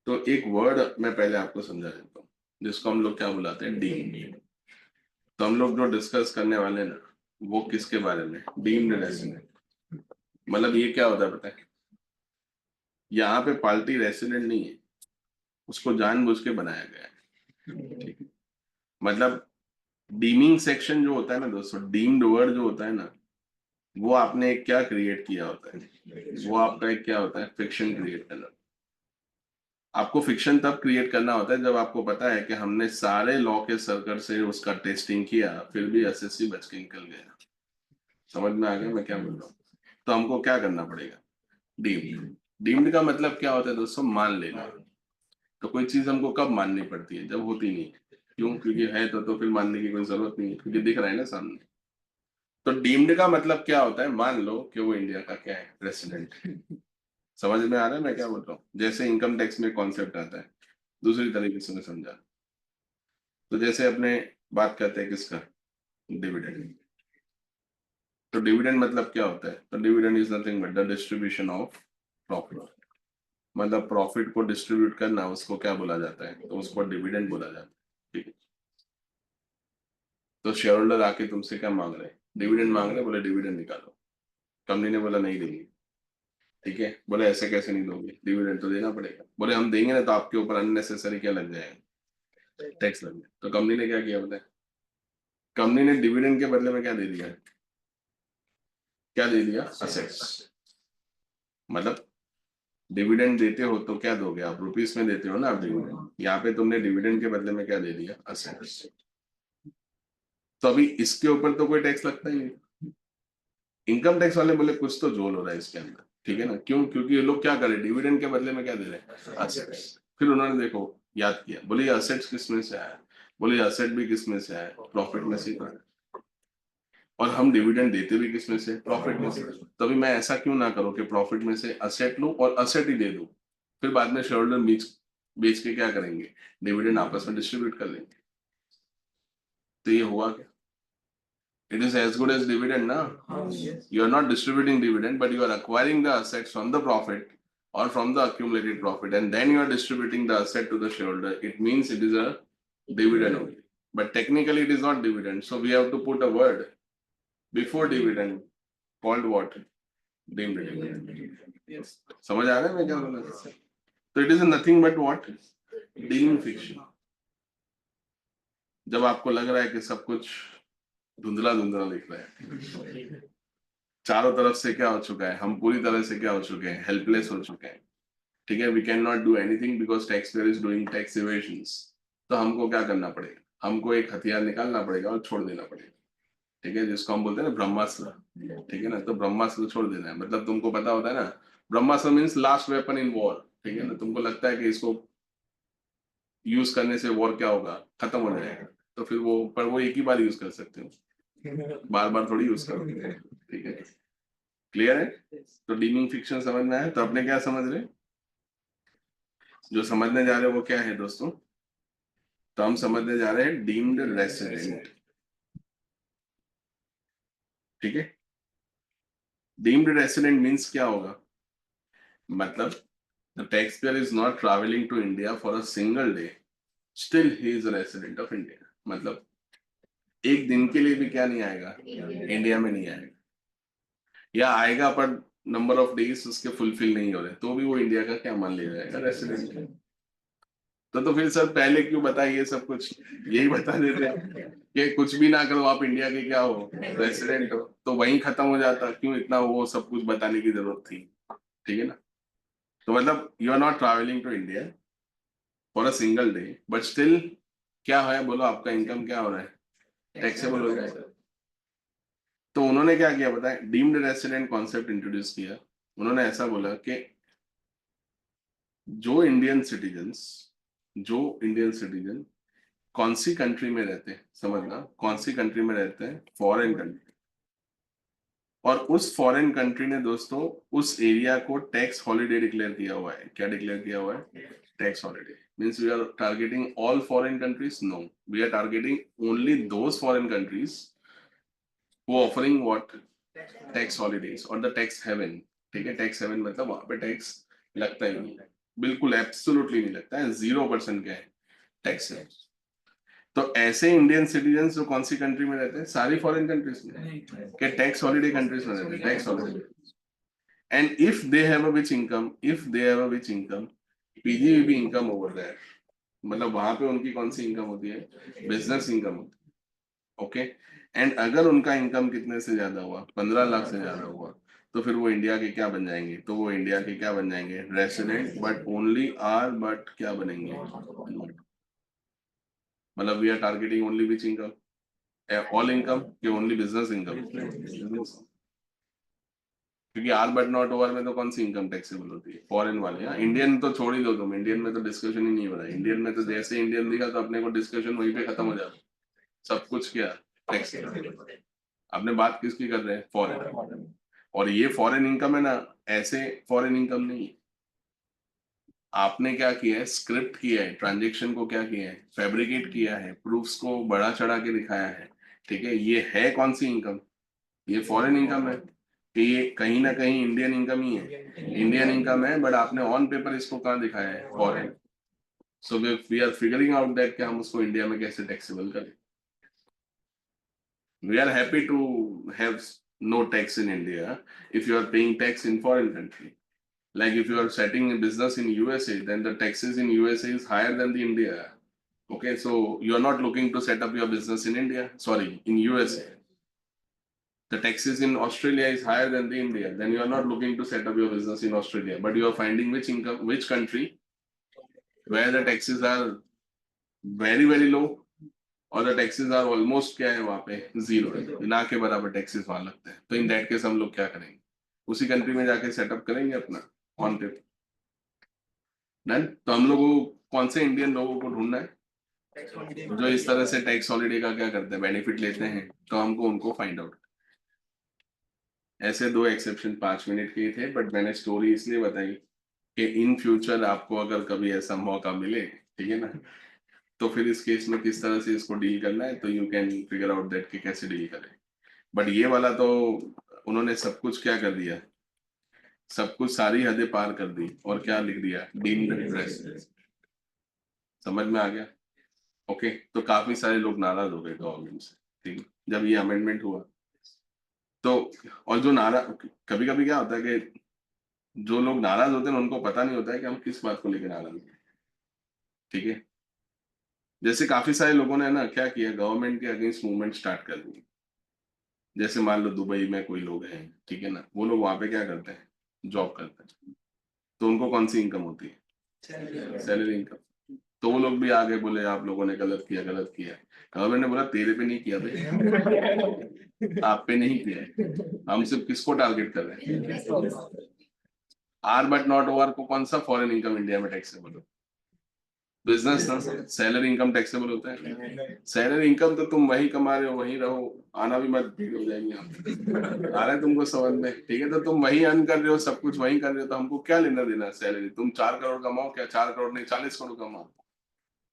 तो एक वर्ड मैं पहले आपको समझा देता हूँ, जिसको हम लोग क्या बुलाते हैं, डीम्ड। तो हम लोग जो डिस्कस करने वाले हैं ना, वो किसके बारे में, डीम्ड रेसिडेंट। मतलब ये क्या होता है पता है, यहाँ पे पार्टी रेसिडेंट नहीं है, उसको जानबूझ के बनाया गया है, ठीक है। मतलब डीमिंग सेक्शन जो होता है ना दोस्तों, डीम्ड वर्ड जो होता है ना, वो आपने एक क्या क्रिएट किया होता है, वो आपका एक क्या होता है, फिक्शन क्रिएट करना। आपको फिक्शन तब क्रिएट करना होता है जब आपको पता है कि हमने सारे लॉ के सर्कल से उसका टेस्टिंग किया, फिर भी एसएससी बच के निकल गया। समझ में आ गया मैं क्या बोल रहा हूँ? तो हमको क्या करना पड़ेगा, डीम्ड। डीम्ड का मतलब क्या होता है दोस्तों, मान लेना। तो कोई चीज हमको कब माननी पड़ती है, जब होती नहीं है। क्यों? क्योंकि है तो फिर मानने की कोई जरूरत नहीं है, क्योंकि दिख रहा है ना सामने। तो डीम्ड का मतलब क्या होता है, मान लो कि वो इंडिया का क्या है, प्रेसिडेंट। समझ में आ रहा है मैं क्या बोल रहा हूँ? जैसे इनकम टैक्स में कॉन्सेप्ट आता है, दूसरी तरीके से मैं समझा। तो जैसे अपने बात करते हैं किसका, डिविडेंड। तो डिविडेंड मतलब क्या होता है, तो dividend is nothing but the distribution of profit. मतलब प्रॉफिट को डिस्ट्रीब्यूट करना, उसको क्या बोला जाता है, तो उसको डिविडेंड बोला जाता है, ठीक है। तो शेयर होल्डर आके तुमसे क्या मांग रहे हैं, डिविडेंड मांग रहे हैं, बोले डिविडेंड निकालो। कंपनी ने बोला नहीं देंगे, ठीक है। बोले ऐसे कैसे नहीं दोगे, डिविडेंड तो देना पड़ेगा। बोले हम देंगे ना तो आपके ऊपर अननेसेसरी क्या लग जाएगा, टैक्स लग जाएगा। तो कंपनी ने क्या किया बताए, कंपनी ने डिविडेंड के बदले में क्या दे दिया, क्या दे दिया, असेट्स। मतलब डिविडेंड देते हो तो क्या दोगे आप, रुपीस में देते हो ना आप डिविडेंड, यहाँ पे तुमने डिविडेंड के बदले में क्या दे दिया, असेट्स। तो अभी इसके ऊपर तो कोई टैक्स लगता ही नहीं। इनकम टैक्स वाले बोले कुछ तो जोल हो रहा है इसके अंदर, ठीक है ना। क्यों? क्योंकि ये लोग क्या करें, डिविडेंड के बदले में क्या दे रहे हैं, असेट्स। फिर उन्होंने देखो याद किया, बोले ये असेट्स किस में से आया, बोले असेट भी किस में से आया, प्रॉफिट में से ही तो आया। और हम डिविडेंड देते भी किस में से, प्रॉफिट में से। तभी मैं ऐसा क्यों ना करूं कि प्रॉफिट में से असेट लूं और असेट ही दे दूं, फिर बाद में शेयर होल्डर बेच बेच के क्या करेंगे, डिविडेंड आपस में डिस्ट्रीब्यूट कर लेंगे। तो ये हुआ क्या, it is as good as dividend ना। You are not distributing dividend but you are acquiring the assets from the profit or from the accumulated profit and then you are distributing the asset to the shareholder. It means it is a dividend only, but technically it is not dividend, so we have to put a word before dividend called what, deemed dividend। समझ आ रहा है मैं क्या बोल रहा हूँ? तो it is nothing but what, deeming fiction। जब आपको लग रहा है कि सब कुछ धुंधला धुंधला दिख रहा है, चारों तरफ से क्या हो चुका है, हम पूरी तरह से क्या हो चुके हैं, हेल्पलेस हो चुके हैं, ठीक है। We can not do anything because taxpayer is doing tax evasions. तो हमको क्या करना पड़ेगा, हमको एक हथियार निकालना पड़ेगा और छोड़ देना पड़ेगा, ठीक है, जिसको हम बोलते हैं ना ब्रह्मास्त्र, ठीक है ना। तो ब्रह्मास्त्र छोड़ देना है, मतलब तुमको पता होता है ना, brahmastra means last weapon in war, ठीक है ना। तुमको लगता है कि इसको यूज करने से वॉर क्या होगा, खत्म हो जाएगा, तो फिर वो, पर वो एक ही बार यूज कर सकते हो, बार बार थोड़ी यूज करोगे, ठीक है। क्लियर है? तो डीमिंग फिक्शन समझ में आया, तो अपने क्या समझ रहे, जो समझने जा रहे हो वो क्या है दोस्तों, तो हम समझने जा रहे हैं डीम्ड रेसिडेंट, ठीक है। डीम्ड रेसिडेंट मींस क्या होगा, मतलब the taxpayer is not traveling to India for a single day, still he is a resident of India। मतलब एक दिन के लिए भी क्या नहीं आएगा, इंडिया में नहीं आएगा, या आएगा पर नंबर ऑफ डेज उसके फुलफिल नहीं हो रहे, तो भी वो इंडिया का क्या मान लिया जाएगा, रेसिडेंट। तो फिर सर पहले क्यों बताइए ये सब कुछ, यही बता देते हैं कि कुछ भी ना करो आप इंडिया के क्या हो, रेसिडेंट हो, तो वहीं खत्म हो जाता, क्यों इतना वो सब कुछ बताने की जरूरत थी, ठीक है ना। तो मतलब you are not travelling to India for a single day but still क्या है, बोलो आपका इनकम क्या हो रहा है, टैक्सेबल हो जाएगा। तो उन्होंने क्या किया बताए, डीम्ड रेसिडेंट कॉन्सेप्ट इंट्रोड्यूस किया। उन्होंने ऐसा बोला कि जो इंडियन सिटीजन्स, जो इंडियन सिटीजन कौन सी कंट्री में रहते हैं, समझना कौन सी कंट्री में रहते हैं, फॉरेन कंट्री, और उस फॉरेन कंट्री ने दोस्तों उस एरिया को टैक्स हॉलिडे डिक्लेयर किया हुआ है। क्या डिक्लेयर किया हुआ है, tax holiday. Means we are targeting all foreign countries, no, we are targeting only those foreign countries who offering what, tax holidays और द टैक्स हेवन, ठीक है। टैक्स हेवन मतलब वहां पे टैक्स लगता ही नहीं है, बिल्कुल एब्सोल्युटली नहीं लगता है, 0% क्या है, टैक्स है। तो ऐसे इंडियन सिटीजन जो कौन सी कंट्री में रहते हैं, सारी फॉरेन कंट्रीज में, के टैक्स हॉलिडे कंट्रीज में रहते हैं, tax holiday. And if they have a which income, if they have a which income, PG भी इनकम ओवर देयर, मतलब वहां पे उनकी कौन सी इनकम होती है, बिजनेस इनकम होती है। ओके, एंड अगर उनका इनकम कितने से ज्यादा हुआ, 15 लाख से ज्यादा हुआ, तो फिर वो इंडिया के क्या बन जाएंगे, तो वो इंडिया के क्या बन जाएंगे, resident, but only R, but क्या बनेंगे, मतलब we are targeting only which income, all income के ओनली बिजनेस इनकम, क्योंकि आर बट नॉट ओवर में तो कौन सी इनकम टैक्सेबल होती है, फॉरेन वाले। हाँ, इंडियन तो छोड़ ही दो तुम, इंडियन में तो डिस्कशन ही नहीं हो रहा है, इंडियन में तो जैसे इंडियन दिखा तो अपने को डिस्कशन वहीं पे खत्म हो जाता है, सब कुछ क्या टैक्स। आपने बात किसकी कर रहे हैं, फॉरेन, और ये फॉरेन इनकम है ना, ऐसे फॉरेन इनकम नहीं है। आपने क्या किया है, स्क्रिप्ट किया है, ट्रांजेक्शन को क्या किया है, फैब्रिकेट किया है, प्रूफ्स को बढ़ा चढ़ा के दिखाया है, ठीक है, ये है कौन सी इनकम, ये फॉरेन इनकम है, कि ये कहीं ना कहीं इंडियन इनकम ही है, इंडियन इनकम है, बट आपने ऑन पेपर इसको कहाँ दिखाया है, foreign. So we are figuring out that कि हम उसको इंडिया में कैसे टैक्सेबल करें। We are happy to have no tax in India if you are paying tax in foreign country. Like if you are setting a business in USA, then the taxes in USA is higher than the India. Okay, so you are not looking to set up your business in India, sorry, in USA. The taxes in Australia is higher than the India. Then you are not looking to set up your business in Australia, but you are finding which income, which country where the taxes are very very low, और द टैक्सेस आर ऑलमोस्ट क्या है वहां पे, जीरो है, ना के बराबर टैक्सेस वहां लगते हैं। तो इन दैट केस हम लोग क्या करेंगे, उसी कंट्री में जाके सेटअप करेंगे अपना ऑन पेपर। डन। तो हम लोगों को कौन से इंडियन लोगों को ढूंढना है जो इस तरह से टैक्स हॉलिडे का क्या करते हैं, बेनिफिट लेते हैं, तो हमको उनको फाइंड आउट। ऐसे दो एक्सेप्शन 5 मिनट के ही थे, बट मैंने स्टोरी इसलिए बताई कि इन फ्यूचर आपको अगर कभी ऐसा मौका मिले, ठीक है ना, तो फिर इस केस में किस तरह से इसको डील करना है, तो you can figure out that कि कैसे डील करें। बट ये वाला तो उन्होंने सब कुछ क्या कर दिया, सब कुछ सारी हदें पार कर दी, और क्या लिख दिया, डीम्ड डिप्रेस। समझ में आ गया। ओके, तो काफी सारे लोग नाराज हो गए गवर्नमेंट से, ठीक है, जब ये अमेंडमेंट हुआ तो। और जो नाराज, कभी कभी क्या होता है कि जो लोग नाराज होते हैं उनको पता नहीं होता है कि हम किस बात को लेकर नाराज हैं, ठीक है। जैसे काफी सारे लोगों ने ना क्या किया, गवर्नमेंट के अगेंस्ट मूवमेंट स्टार्ट कर दी। जैसे मान लो दुबई में कोई लोग हैं, ठीक है ना, वो लोग वहां पे क्या करते हैं, जॉब करते हैं, तो उनको कौन सी इनकम होती है, सैलरी इनकम। तो वो लोग भी आगे बोले आप लोगों ने गलत किया, गलत किया। गवर्नमेंट ने बोला तेरे पे नहीं किया भाई, आप पे नहीं किया, हम सिर्फ किसको टारगेट कर रहे हैं, आर बट नॉट ओवर को कौन सा फॉरेन इनकम इंडिया में टैक्सेबल हो, बिजनेस ना। सैलरी इनकम टैक्सेबल होता है, सैलरी इनकम तो तुम वही कमा रहे हो, वही रहो, आना भी मत, भीड़ हो जाएगी यहाँ पे। आ रहा है तुमको समझ में, ठीक है, तो तुम वही अर्न कर रहे हो, सब कुछ वही कर रहे हो, तो हमको क्या लेना देना सैलरी, तुम 4 करोड़ कमाओ, क्या 4 करोड़ नहीं, 40 करोड़ कमाओ।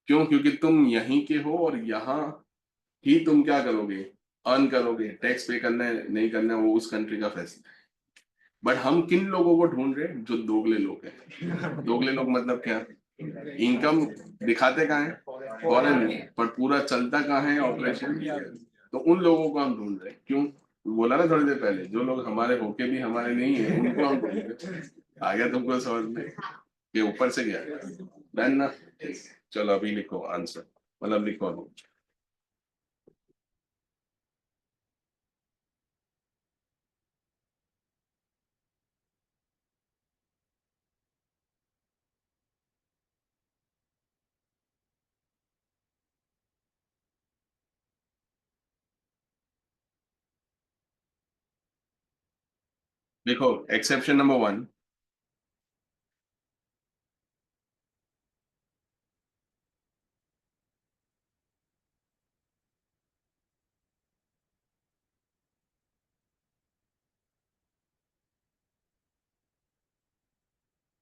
क्यों, क्योंकि तुम यहीं के हो, और यहाँ ही तुम क्या करोगे, अर्न करोगे, टैक्स पे करना है नहीं करना है वो उस कंट्री का फैसला है। बट हम किन लोगों को ढूंढ रहे हैं, जो दोगले लोग हैं। दोगले लोग मतलब क्या, इनकम दिखाते कहाँ है, फॉरेन में, पर पूरा चलता कहाँ है ऑपरेशन। तो उन लोगों को हम ढूंढ रहे हैं, क्यों, बोला ना थोड़ी देर पहले, जो लोग हमारे होके भी हमारे नहीं है उनको हम ढूंढ रहे हैं। आ गया तुमको समझ में, ये ऊपर से गया, डन ना। चलो अभी लिखो आंसर, मतलब लिखो अभी। देखो एक्सेप्शन नंबर 1,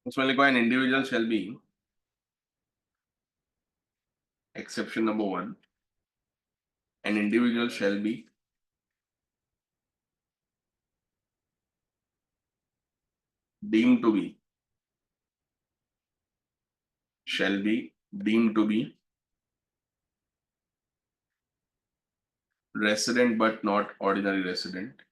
उसमें लिखो an individual shall be, exception number 1, an individual shall be deemed to be, shall be deemed to be resident but not ordinary resident.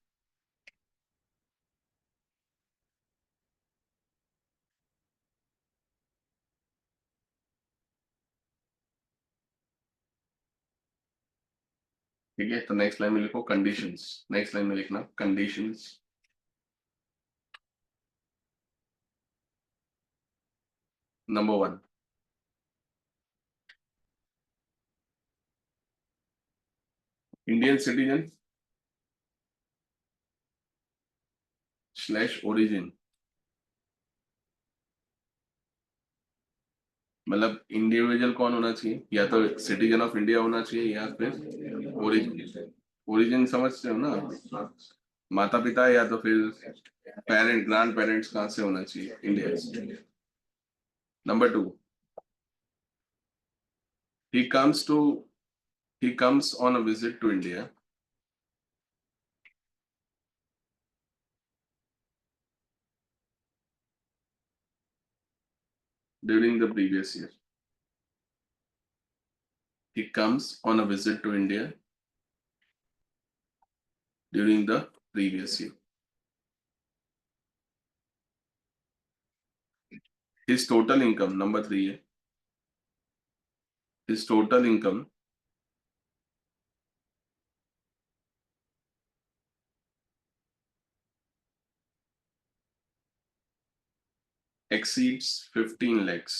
ठीक है, तो नेक्स्ट लाइन में लिखो कंडीशंस। नेक्स्ट लाइन में लिखना conditions. Number 1, Indian citizen / origin, मतलब इंडिविजुअल कौन होना चाहिए, या तो सिटीजन ऑफ इंडिया होना चाहिए या फिर ओरिजिन। ओरिजिन समझते हो ना, माता पिता या तो फिर पेरेंट ग्रैंड पेरेंट्स कहाँ से होना चाहिए, इंडिया से। Number 2, he comes to he comes on a visit to India during the previous year. He comes on a visit to India during the previous year. His total income, number 3 his total income exceeds 15 lakhs.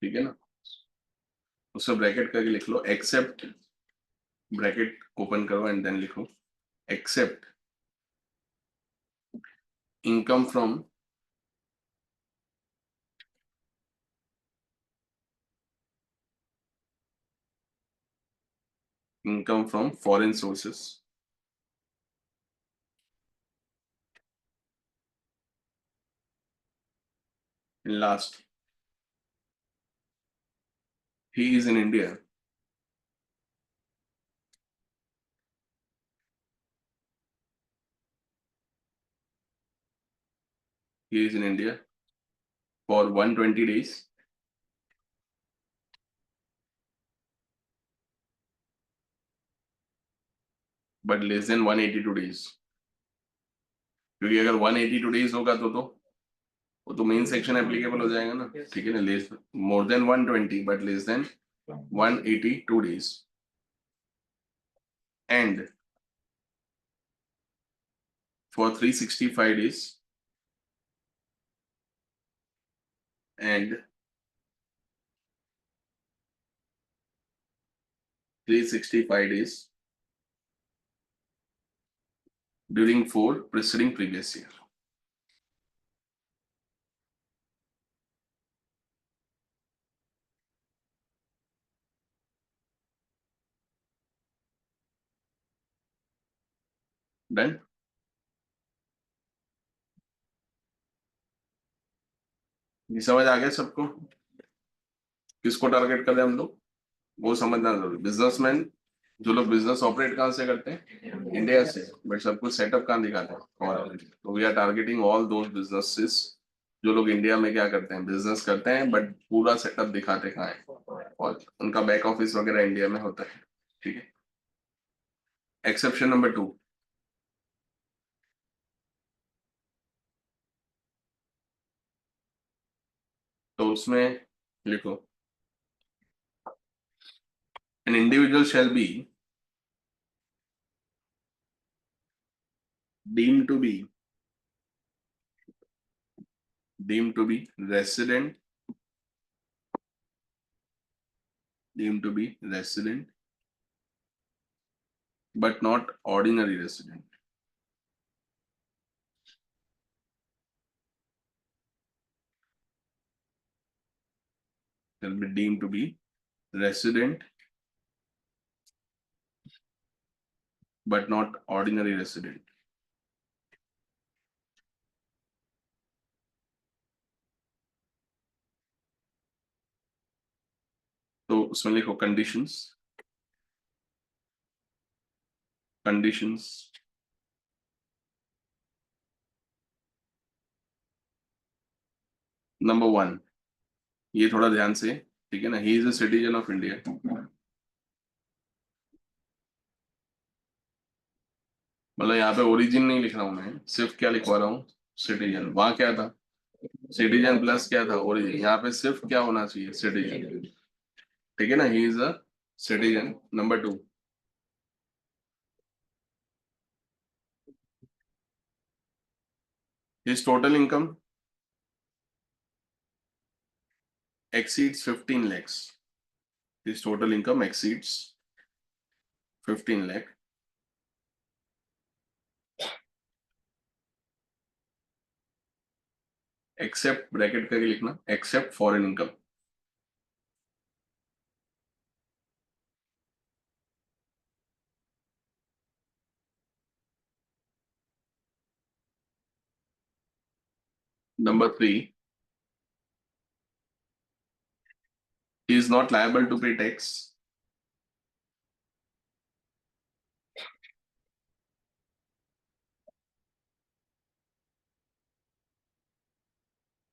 ठीक है ना, उसको ब्रैकेट करके लिख लो, एक्सेप्ट, ब्रैकेट ओपन करो एंड देन लिखो except income from foreign sources. Last, he is in India for 120 days but less than 182 days, क्योंकि अगर 182 डेज होगा तो वो तो मेन सेक्शन एप्लीकेबल हो जाएगा ना। ठीक है ना, less more than 120 but less than 182 days and for 365 days and 365 days during 4 preceding previous year. Done? ये समझ आ गया सबको, किसको टारगेट कर रहे हैं हम लोग, वो समझना जरूरी। बिजनेसमैन, जो लोग बिजनेस ऑपरेट कहाँ से करते हैं, इंडिया से, बट सब कुछ सेटअप कहाँ दिखाते हैं, और तो we are targeting all those businesses जो लोग इंडिया में क्या करते हैं, बिजनेस करते हैं बट पूरा सेटअप दिखाते कहाँ है, और उनका बैक ऑफिस वगैरह इंडिया में होता है। ठीक है, एक्सेप्शन नंबर 2, तो उसमें लिखो an individual shall be deemed to be resident, but not ordinary resident. Shall be deemed to be resident but not ordinary resident. तो उसमें लिखो कंडीशंस, नंबर 1, ये थोड़ा ध्यान से, ठीक है ना, he is a citizen of India. मतलब यहाँ पे ओरिजिन नहीं लिख रहा हूँ मैं, सिर्फ क्या लिखवा रहा हूँ, सिटीजन। वहां क्या था, सिटीजन प्लस क्या था, ओरिजिन। यहाँ पे सिर्फ क्या होना चाहिए, सिटीजन। ठीक है ना, he is a citizen. Number 2, his total income exceeds 15 lakhs. His total income exceeds 15 lakh except, bracket करके लिखना, except foreign income. Number 3, he is not liable to pay tax.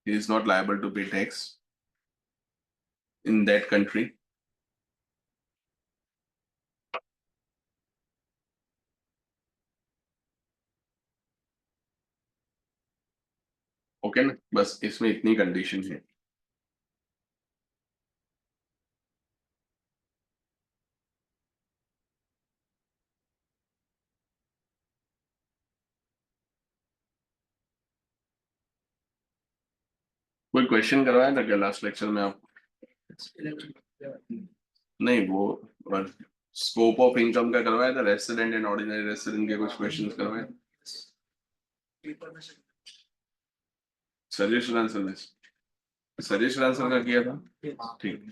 He is not liable to pay tax in that country. Okay ना, बस इसमें इतनी कंडीशन है। कोई क्वेश्चन करवाया था क्या लास्ट लेक्चर में आप? नहीं, वो स्कोप ऑफ इनकम का करवाया था, रेसिडेंट एंड ऑर्डिनरी रेसिडेंट के कुछ क्वेश्चंस करवाए। सजेशन आंसर में, सजेशन आंसर का किया था, ठीक।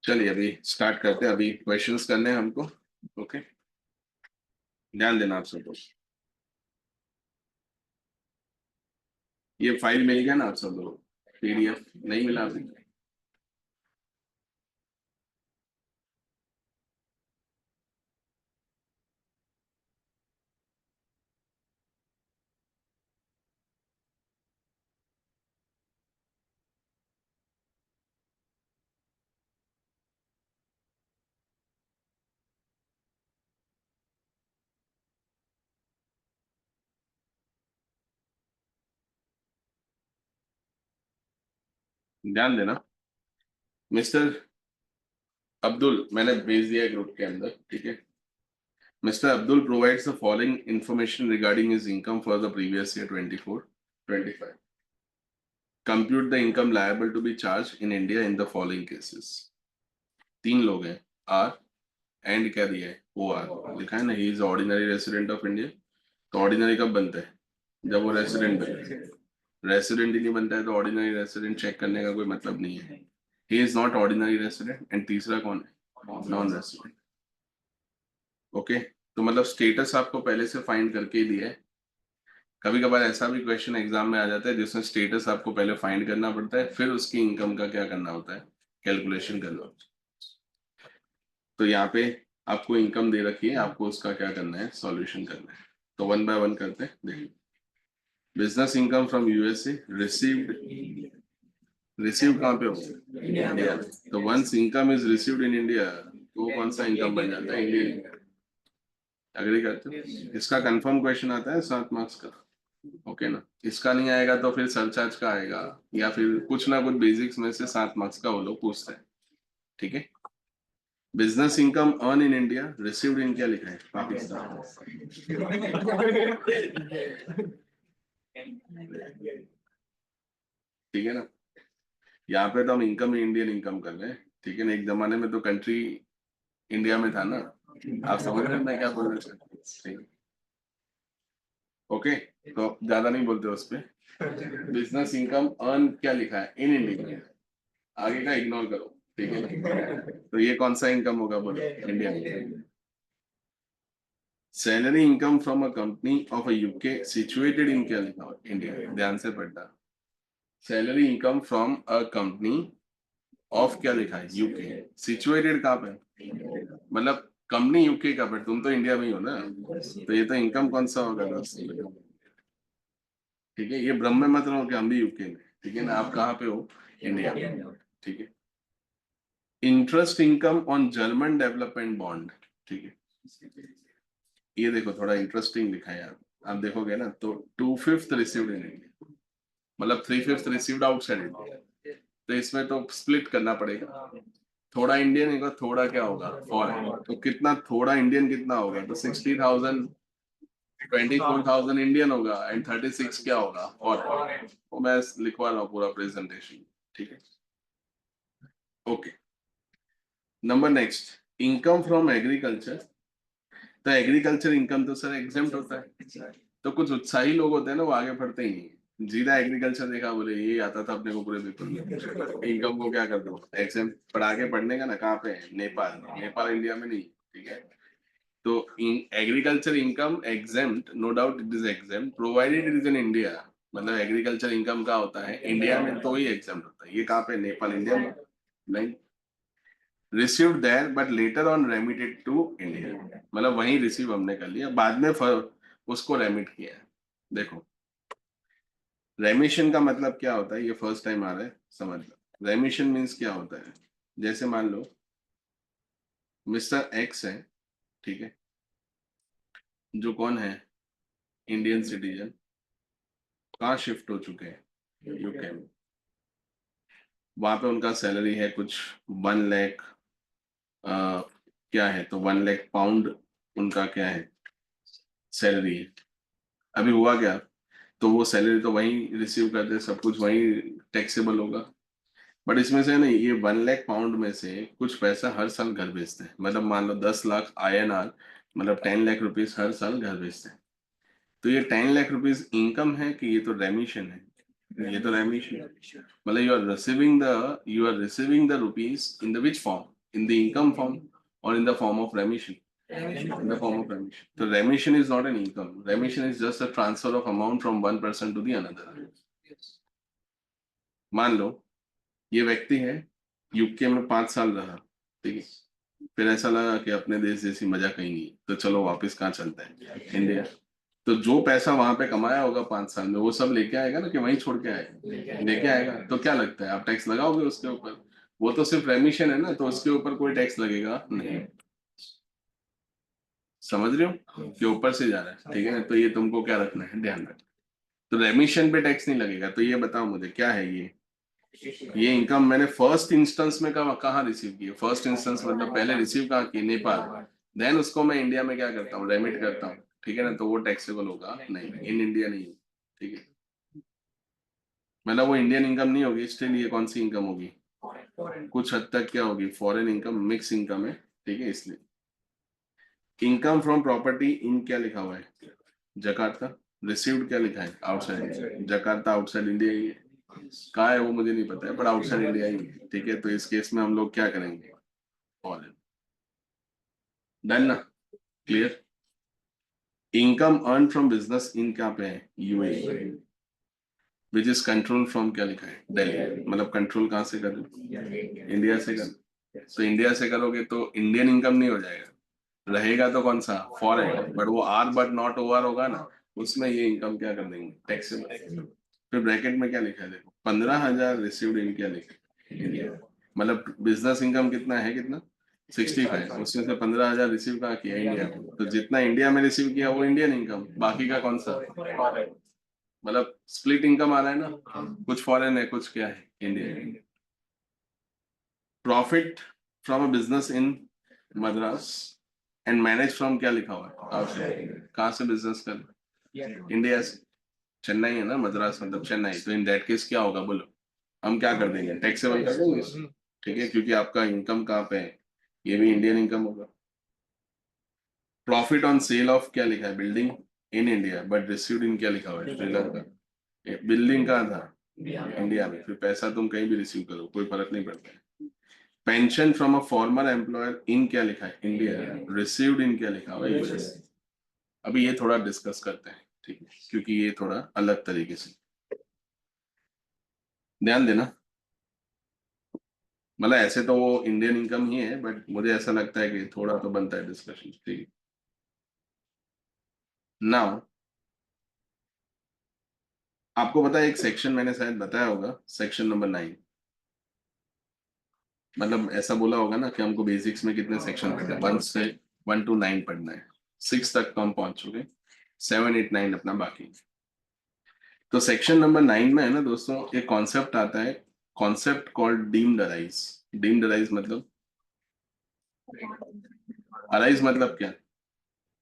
चलिए अभी स्टार्ट करते हैं, अभी क्वेश्चंस करने हैं हमको। ओके, ध्यान देना आप सबको। ये फाइल मिल गया ना आप सब लोग, पीडीएफ नहीं मिला अभी? ध्यान देना। मिस्टर अब्दुल, मैंने भेज दिया ग्रुप के अंदर, ठीक है। Mister Abdul provides the following information regarding his income for the previous year 24-25। Compute the income liable to be charge in India in the following cases. 3 लोग हैं, आर एंड क्या दिया है, ओ आर लिखा है ना, he is ordinary resident of India. तो ऑर्डिनरी कब बनता है, जब वो रेसिडेंट बने। रेसिडेंट ही नहीं बनता है तो ऑर्डिनरी रेसिडेंट चेक करने का कोई मतलब नहीं है। He is not ordinary resident. And तीसरा कौन है, नॉन रेसिडेंट। ओके, तो मतलब स्टेटस आपको पहले से फाइंड करके ही दिया है। कभी कभार ऐसा भी क्वेश्चन एग्जाम में आ जाता है जिसमें स्टेटस आपको पहले फाइंड करना पड़ता है, फिर उसकी इनकम का क्या करना होता है, कैलकुलेशन करना होता है। तो यहाँ पे आपको इनकम दे रखी है, आपको उसका क्या करना है, सॉल्यूशन करना है। तो 1 बाय 1 करते हैं, देखिए। Business income from USA received, receive कहाँ पे हो, इंडिया। तो once income is received in India, तो वो कौन सा इनकम बन जाता है, इंडियन। एग्री करते हो? इसका कंफर्म क्वेश्चन आता है 7 मार्क्स का। ओके ना, इसका नहीं आएगा तो फिर सरचार्ज का आएगा, या फिर कुछ ना कुछ बेसिक्स में से 7 मार्क्स का वो लोग पूछते हैं, ठीक है। Business income earn in India received in क्या लिखा है, पाकिस्तान। ठीक है ना, यहाँ पे तो हम इनकम इंडियन इनकम कर रहे हैं, ठीक है ना। एक जमाने में तो कंट्री इंडिया में था ना। आप समझ रहे हैं मैं क्या बोल रहा हूँ? ओके, तो ज्यादा नहीं बोलते उस पे। बिजनेस इनकम अर्न क्या लिखा है, इन इंडिया, आगे का इग्नोर करो, ठीक है। तो ये कौन सा इनकम होगा, बोलो, India. Salary income from a company of a UK situated in क्या लिखा हुआ, इंडिया। ध्यान से पढ़ना, salary income from a company of क्या लिखा है, यूके। सिचुएटेड कहाँ पे, मतलब कंपनी यूके का, पर तुम तो इंडिया में ही हो ना। तो ये तो इनकम कौन सा होगा दोस्त। ठीक है, ये भ्रम में मत रहो कि हम भी यूके में, ठीक है ना, आप कहाँ पे हो, इंडिया में, ठीक है। Interest income on German development bond, ठीक है, ये देखो थोड़ा इंटरेस्टिंग लिखा है यार, आप देखोगे ना तो 2/5 रिसीव्ड इन इंडिया, मतलब 3/5 रिसीव्ड आउटसाइड इंडिया, तो इसमें तो स्प्लिट करना पड़ेगा, थोड़ा इंडियन होगा, थोड़ा क्या होगा फॉरेन, तो कितना थोड़ा इंडियन कितना होगा, तो 60,000, 24,000 इंडियन होगा एंड 36 क्या होगा फॉरेन, वो मैं लिखवा रहा हूँ पूरा प्रेजेंटेशन, ठीक है। Okay, number next, income from agriculture, तो एग्रीकल्चर इनकम तो सर एग्जेम्प्ट होता है, तो कुछ उत्साही लोग होते हैं ना, वो आगे बढ़ते ही नहीं, जीरा एग्रीकल्चर देखा, बोले ये आता था अपने को पूरे पेपर में, इनकम को क्या कर दो एग्जाम, पर आगे बढ़ने का ना कहाँ पे है, नेपाल, नेपाल इंडिया में नहीं, ठीक है। तो in agriculture income exempt, no doubt it is exempt provided it is in India, मतलब एग्रीकल्चर इनकम का होता है इंडिया में तो ही एग्जेम्प्ट होता है, ये कहाँ पे, नेपाल इंडिया में नहीं, received there but later on remitted to India, मतलब वहीं रिसीव हमने कर लिया, बाद में उसको रेमिट किया है। देखो रेमिशन का मतलब क्या होता है, ये फर्स्ट टाइम आ रहा है समझ लो, रेमिशन मीन्स क्या होता है, जैसे मान लो मिस्टर एक्स है, ठीक है, जो कौन है, इंडियन सिटीजन, कहाँ शिफ्ट हो चुके हैं, यूके में, वहां पे उनका सैलरी है कुछ 1 लाख, क्या है, तो 1 लाख पाउंड उनका क्या है, सैलरी है। अभी हुआ क्या, तो वो सैलरी तो वहीं रिसीव करते, सब कुछ वहीं टैक्सेबल होगा, बट इसमें से ना ये 1 लाख पाउंड में से कुछ पैसा हर साल घर भेजते हैं, मतलब मान लो 10 लाख INR, मतलब 10 लाख रुपीज हर साल घर भेजते हैं, तो ये 10 लाख रुपीज इनकम है कि ये तो रेमिशन है, ये तो रेमिशन है, मतलब you are receiving the rupees in the which form, in the income form और in the form of remission, in the form of remission. So remission is not an income. Remission is just a transfer of amount from one person to the another. मान लो ये व्यक्ति है, यूके में 5 साल रहा, ठीक है, फिर ऐसा लगा कि अपने देश जैसी मजा कहीं नहीं, तो चलो वापस कहाँ चलता है, इंडिया, तो जो पैसा वहां पे कमाया होगा 5 साल में, वो सब लेके आएगा ना, कि वहीं छोड़ के आएगा, लेके आएगा, तो क्या लगता है आप टैक्स लगाओगे उसके ऊपर, वो तो सिर्फ रेमिशन है ना, तो उसके ऊपर कोई टैक्स लगेगा नहीं, समझ रहे हो, कि ऊपर से जा रहा है, ठीक है ना, तो ये तुमको क्या रखना है, ध्यान रखना, तो रेमिशन पे टैक्स नहीं लगेगा, तो ये बताओ मुझे क्या है ये इनकम मैंने फर्स्ट इंस्टेंस में कहाँ रिसीव की, फर्स्ट इंस्टेंस मतलब पहले रिसीव कहाँ की, नेपाल, देन उसको मैं इंडिया में क्या करता हूँ, रेमिट करता हूँ, ठीक है ना, तो वो टैक्सेबल होगा नहीं, इन इंडिया नहीं, ठीक है, मतलब वो इंडियन इनकम नहीं होगी, स्टिल ये कौन सी इनकम होगी, कुछ हद तक क्या होगी, फॉरेन इनकम, मिक्स इनकम है, ठीक है, इसलिए इनकम फ्रॉम प्रॉपर्टी इन क्या लिखा हुआ है, जकार्ता, रिसीव्ड क्या लिखा है, आउटसाइड, जकार्ता आउटसाइड इंडिया ही है, कहाँ है वो मुझे नहीं पता है, पर आउटसाइड इंडिया ही है, ठीक है, तो इस केस में हम लोग क्या करेंगे, फॉरेन, डन ना, clear. Income earn from business in क्या पे है, UAE, which is control from क्या लिखा है, दिल्ली, मतलब कंट्रोल कहाँ से कर, इंडिया से कर, तो इंडिया से करोगे तो इंडियन इनकम नहीं हो जाएगा, रहेगा तो कौन सा, फॉरेन, बट वो आर बट नॉट ओवर होगा ना, उसमें ये इनकम क्या कर देंगे, टैक्स, फिर ब्रैकेट में क्या लिखा है, देखो 15,000 रिसीव्ड इन क्या लिखा है, इंडिया, मतलब बिजनेस इनकम कितना है, कितना 65, उसमें से 15,000 रिसीव कहाँ किया, इंडिया में, तो जितना इंडिया में रिसीव किया वो इंडियन इनकम, बाकी का कौन सा, मतलब स्प्लिट इनकम आ रहा है ना, कुछ फॉरेन है कुछ क्या है, Indian. Profit from a business in Madras and manage from क्या लिखा हुआ है, कहाँ से बिजनेस कर, इंडिया से, चेन्नई है ना मद्रास, मतलब चेन्नई, तो इन दैट केस क्या होगा बोलो, हम क्या कर देंगे, टैक्सेबल कर देंगे, ठीक है, क्योंकि आपका इनकम कहाँ पे है, ये भी इंडियन इनकम होगा। प्रॉफिट ऑन सेल ऑफ क्या लिखा है, building in India but received in क्या लिखा हुआ है, श्रीलंका, बिल्डिंग कहाँ था, इंडिया में, फिर पैसा तुम कहीं भी रिसीव करो कोई फर्क नहीं पड़ता है। Pension from a former employer in क्या लिखा है, इंडिया, रिसीव्ड इन क्या लिखा हुआ है, यूएस। अभी ये थोड़ा डिस्कस करते हैं, ठीक है, क्योंकि ये थोड़ा अलग तरीके से, ध्यान देना, मतलब ऐसे तो वो इंडियन इनकम ही है, बट मुझे ऐसा लगता है कि थोड़ा तो बनता है डिस्कशन, ठीक है। नाउ आपको पता है एक सेक्शन मैंने शायद बताया होगा, सेक्शन नंबर 9, मतलब ऐसा बोला होगा ना कि हमको बेसिक्स में कितने सेक्शन पढ़ने हैं, 1 से 9 पढ़ना है, 6 तक तो हम पहुंच चुके, 7, 8, 9 अपना बाकी है। तो सेक्शन नंबर 9 में है ना दोस्तों, एक कॉन्सेप्ट आता है, concept called deemed arise. Deemed arise मतलब, अराइज मतलब क्या,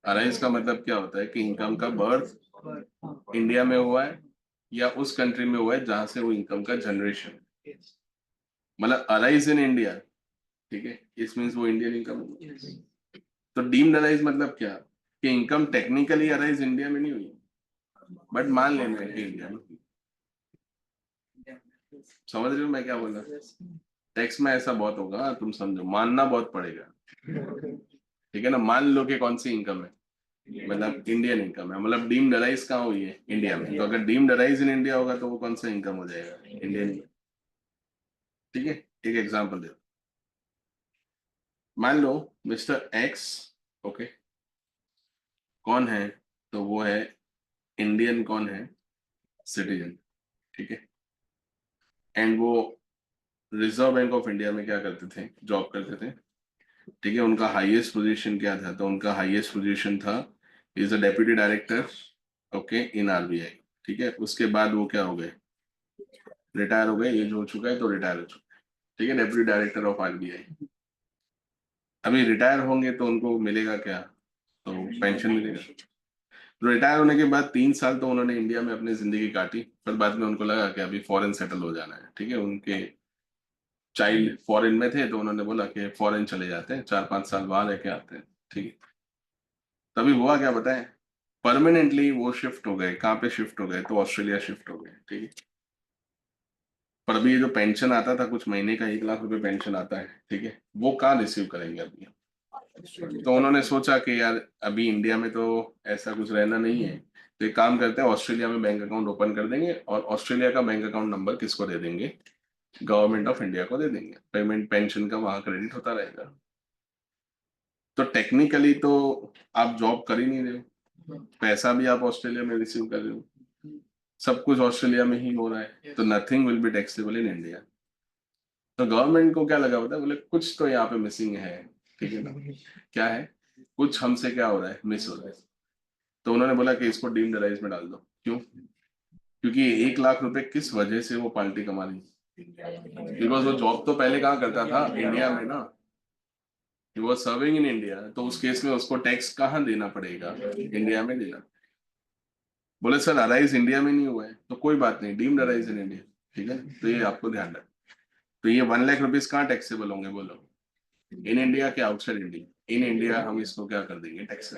अराइज का मतलब क्या होता है कि इनकम का बर्थ इंडिया में हुआ है या उस कंट्री में हुआ है जहां से वो इनकम का जनरेशन, मतलब अराइज इन इंडिया, ठीक है, इस मीन्स वो इंडियन इनकम। तो डीम्ड अराइज मतलब क्या, कि इनकम टेक्निकली अराइज इंडिया में नहीं हुई, बट मान लेना है कि इंडिया में हुई। समझ रहे हो मैं क्या बोल रहा हूँ? टैक्स में ऐसा बहुत होगा, तुम समझो, मानना बहुत पड़ेगा, ठीक है ना। मान लो कि कौन सी इनकम है, मतलब इंडियन इनकम है, मतलब डीम्ड अराइज कहाँ हुई है, इंडिया में। तो अगर डीम्ड अराइज इन इंडिया होगा तो वो कौन सा इनकम हो जाएगा, इंडियन। ठीक है, एक एग्जांपल दे, मान लो मिस्टर एक्स, ओके, कौन है, तो वो है इंडियन, कौन है, सिटीजन, ठीक है, एंड वो रिजर्व बैंक ऑफ इंडिया में क्या करते थे, जॉब करते थे, ठीक है। उनका हाईएस्ट पोजीशन क्या था, तो उनका हाईएस्ट पोजीशन था, is a deputy director, okay, in RBI, ठीक है। उसके बाद वो क्या हो गए, रिटायर हो गए, एज हो चुका है तो रिटायर हो चुका है, ठीक है, डेप्यूटी डायरेक्टर ऑफ आरबीआई। अभी रिटायर होंगे तो उनको मिलेगा क्या, तो पेंशन मिलेगा। तो रिटायर होने के बाद 3 साल तो उन्होंने इंडिया में अपनी जिंदगी काटी, फिर बाद में उनको लगा कि अभी फॉरेन सेटल हो जाना है, ठीक है। उनके चाइल्ड फॉरेन में थे तो उन्होंने बोला कि फॉरेन चले जाते हैं, 4-5 साल वहां रह के आते हैं, ठीक है। तभी हुआ क्या बताएं, परमानेंटली वो शिफ्ट हो गए, कहाँ पे शिफ्ट हो गए, तो ऑस्ट्रेलिया शिफ्ट हो गए, ठीक है। पर अभी ये जो पेंशन आता था, कुछ महीने का 1 लाख रुपए पेंशन आता है, ठीक है, वो कहाँ रिसीव करेंगे अभी। तो उन्होंने सोचा कि यार अभी इंडिया में तो ऐसा कुछ रहना नहीं है, तो एक काम करते हैं, ऑस्ट्रेलिया में बैंक अकाउंट ओपन कर देंगे और ऑस्ट्रेलिया का बैंक अकाउंट नंबर किसको दे देंगे, गवर्नमेंट ऑफ इंडिया को दे देंगे, पेमेंट पेंशन का वहां क्रेडिट होता रहेगा। तो टेक्निकली तो आप जॉब कर ही नहीं रहे हो, पैसा भी आप ऑस्ट्रेलिया में रिसीव कर रहे हो, सब कुछ ऑस्ट्रेलिया में ही हो रहा है, तो nothing will be taxable in India. तो गवर्नमेंट को क्या लगा पता है, बोले कुछ तो यहाँ पे मिसिंग है, ठीक है ना, क्या है, कुछ हमसे क्या हो रहा है, मिस हो रहा है। तो उन्होंने बोला कि इसको डीम्ड अराइज में डाल दो। क्यों, क्योंकि 1 लाख रुपए किस वजह से वो पार्टी कमा रही, बिकॉज वो जॉब तो पहले कहाँ करता था, इंडिया में ना, he was serving in India, तो उस केस में उसको टैक्स कहाँ देना पड़ेगा, इंडिया में देना। बोले सर अराइज इंडिया में नहीं हुआ है, तो कोई बात नहीं, डीम्ड अराइज इन इंडिया, ठीक है। तो ये आपको ध्यान रखना। तो ये 1 लाख रुपीज कहाँ टैक्सेबल होंगे बोलो, इन इंडिया के आउटसाइड इंडिया, इन इंडिया हम इसको क्या कर देंगे, टैक्स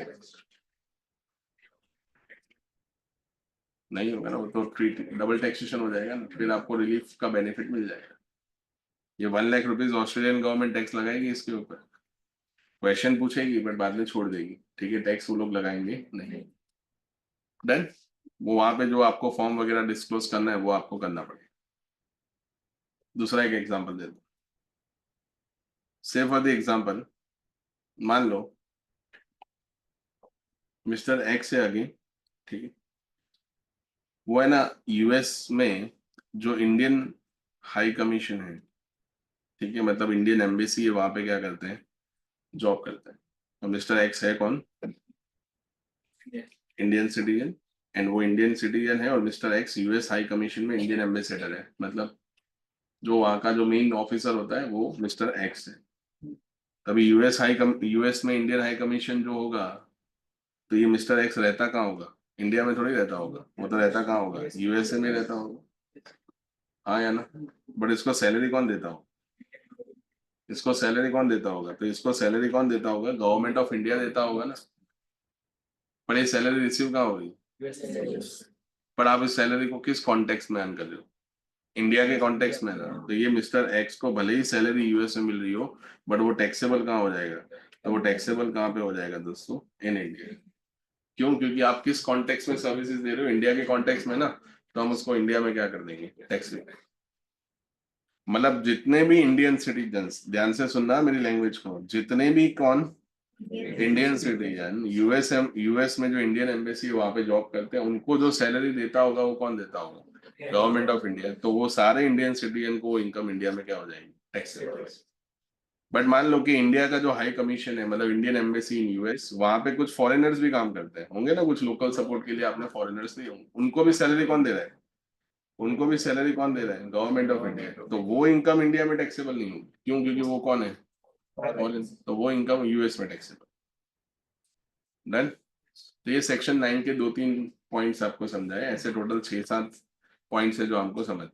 नहीं होगा ना, वो तो ट्रीट डबल टैक्सेशन हो जाएगा ना, फिर आपको रिलीफ का बेनिफिट मिल जाएगा। ये 1 lakh rupees Australian government tax लगाएगी इसके ऊपर, क्वेश्चन पूछेगी बट बाद में छोड़ देगी, ठीक है, टैक्स वो लोग लगाएंगे नहीं। डन। वो वहां पे जो आपको फॉर्म वगैरह डिस्क्लोज करना है वो आपको करना पड़ेगा। दूसरा एक एग्जांपल दे दो, से फॉर द एग्जांपल, मान लो मिस्टर एक्स से आगे, ठीक है, वो है ना यूएस में जो इंडियन हाई कमीशन है, ठीक है, मतलब इंडियन एम्बेसी है, वहां पे क्या करते हैं, जॉब करते हैं। तो मिस्टर एक्स है कौन, इंडियन सिटीजन, एंड वो इंडियन सिटीजन है, और mister x US high commission में इंडियन एम्बेसडर है, मतलब जो वहाँ का जो मेन ऑफिसर होता है वो मिस्टर एक्स है। तभी यूएस में इंडियन हाई कमीशन जो होगा, तो ये मिस्टर एक्स रहता कहाँ होगा, इंडिया में थोड़ी रहता होगा, वो तो रहता कहाँ होगा, यूएसए में रहता होगा, हाँ या ना। बट इसको सैलरी कौन देता होगा, इसको सैलरी कौन देता होगा, तो इसको सैलरी कौन देता होगा, गवर्नमेंट ऑफ इंडिया देता होगा ना। पर ये सैलरी रिसीव कहाँ हो रही है, पर आप इस सैलरी को किस कॉन्टेक्स्ट में अर्न कर रहे हो, इंडिया के कॉन्टेक्स्ट में ना। तो ये मिस्टर एक्स को भले ही सैलरी यूएस में मिल रही हो, बट वो टैक्सेबल कहाँ हो जाएगा, तो वो टैक्सेबल कहाँ पे हो जाएगा दोस्तों, इन इंडिया। क्यों, क्योंकि आप किस कॉन्टेक्स्ट में सर्विसेज दे रहे हो, इंडिया के कॉन्टेक्स्ट में ना, तो हम उसको इंडिया में क्या कर देंगे, टैक्स। मतलब जितने भी इंडियन सिटीजन्स, ध्यान से सुनना मेरी लैंग्वेज को, जितने भी कौन इंडियन सिटीजन यूएस में जो इंडियन एम्बेसी वहां पे जॉब करते हैं उनको जो सैलरी देता होगा वो कौन देता होगा? Government of India. तो वो सारे इंडियन सिटीजन को इनकम इंडिया में क्या हो जाएगी? टैक्स। बट मान लो कि इंडिया का जो हाई कमीशन है, मतलब इंडियन एम्बेसी इन यूएस, वहां पे कुछ फॉरेनर्स भी काम करते हैं होंगे ना, कुछ लोकल सपोर्ट के लिए आपने फॉरेनर्स नहीं होंगे, उनको भी सैलरी कौन दे रहा है? उनको भी सैलरी कौन दे रहा है? Government of India. तो वो इनकम इंडिया में टैक्सेबल नहीं होगी, क्यों? क्योंकि वो कौन है? फॉरेन। तो वो इनकम यूएस में टैक्सेबल। डन। तो ये सेक्शन 9 के 2-3 पॉइंट्स आपको समझाए, ऐसे टोटल 6-7 पॉइंट्स है जो हमको समझ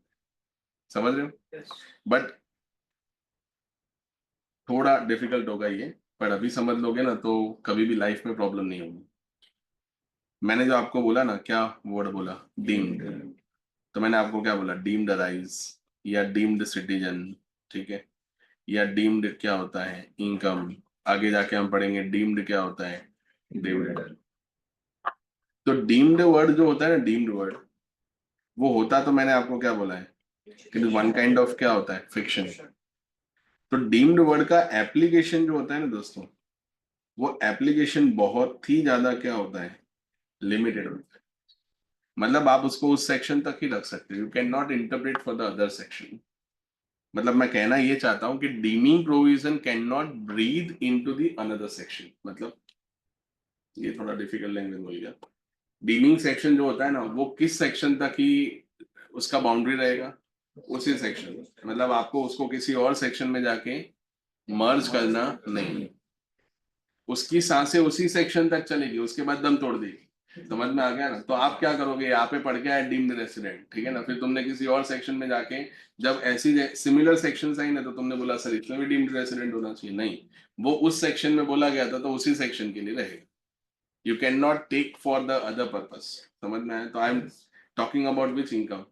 रहे हो? बट थोड़ा डिफिकल्ट होगा ये, पर अभी समझ लोगे ना तो कभी भी लाइफ में प्रॉब्लम नहीं होगी। मैंने जो आपको बोला ना, क्या वर्ड बोला? डीम्ड। तो मैंने आपको क्या बोला? डीम्ड अराइज या डीम्ड सिटीजन, ठीक है? या डीम्ड क्या होता है? इनकम। आगे जाके हम पढ़ेंगे डीम्ड क्या होता है? डिविडेंड। तो डीम्ड वर्ड जो होता है ना, डीम्ड वर्ड, वो होता तो मैंने आपको क्या बोला है कि वन काइंड ऑफ क्या होता है? फिक्शन। तो डीम्ड वर्ड का एप्लीकेशन जो होता है ना दोस्तों, वो एप्लीकेशन बहुत ही ज्यादा क्या होता है? लिमिटेड होता है। मतलब आप उसको उस सेक्शन तक ही रख सकते हो, you can not interpret for the other section. मतलब मैं कहना ये चाहता हूं कि deeming provision can not breathe into the another section. मतलब ये थोड़ा डिफिकल्ट लैंग्वेज हो गया। डीमिंग सेक्शन जो होता है ना, वो किस सेक्शन तक ही उसका बाउंड्री रहेगा? उसी सेक्शन में। मतलब आपको उसको किसी और सेक्शन में जाके मर्ज करना नहीं, उसकी सांसें उसी सेक्शन तक चलेगी, उसके बाद दम तोड़ देगी। समझ में आ गया ना? तो आप क्या करोगे, यहाँ पे पढ़ के आए डीम्ड रेसिडेंट, ठीक है ना, फिर तुमने किसी और सेक्शन में जाके जब ऐसी सिमिलर सेक्शन आई ना, तो तुमने बोला सर इसमें भी डीम्ड रेसिडेंट होना चाहिए। नहीं, वो उस सेक्शन में बोला गया था तो उसी सेक्शन के लिए रहेगा। You can not take for the other purpose. समझ में आया? तो I am talking about which income?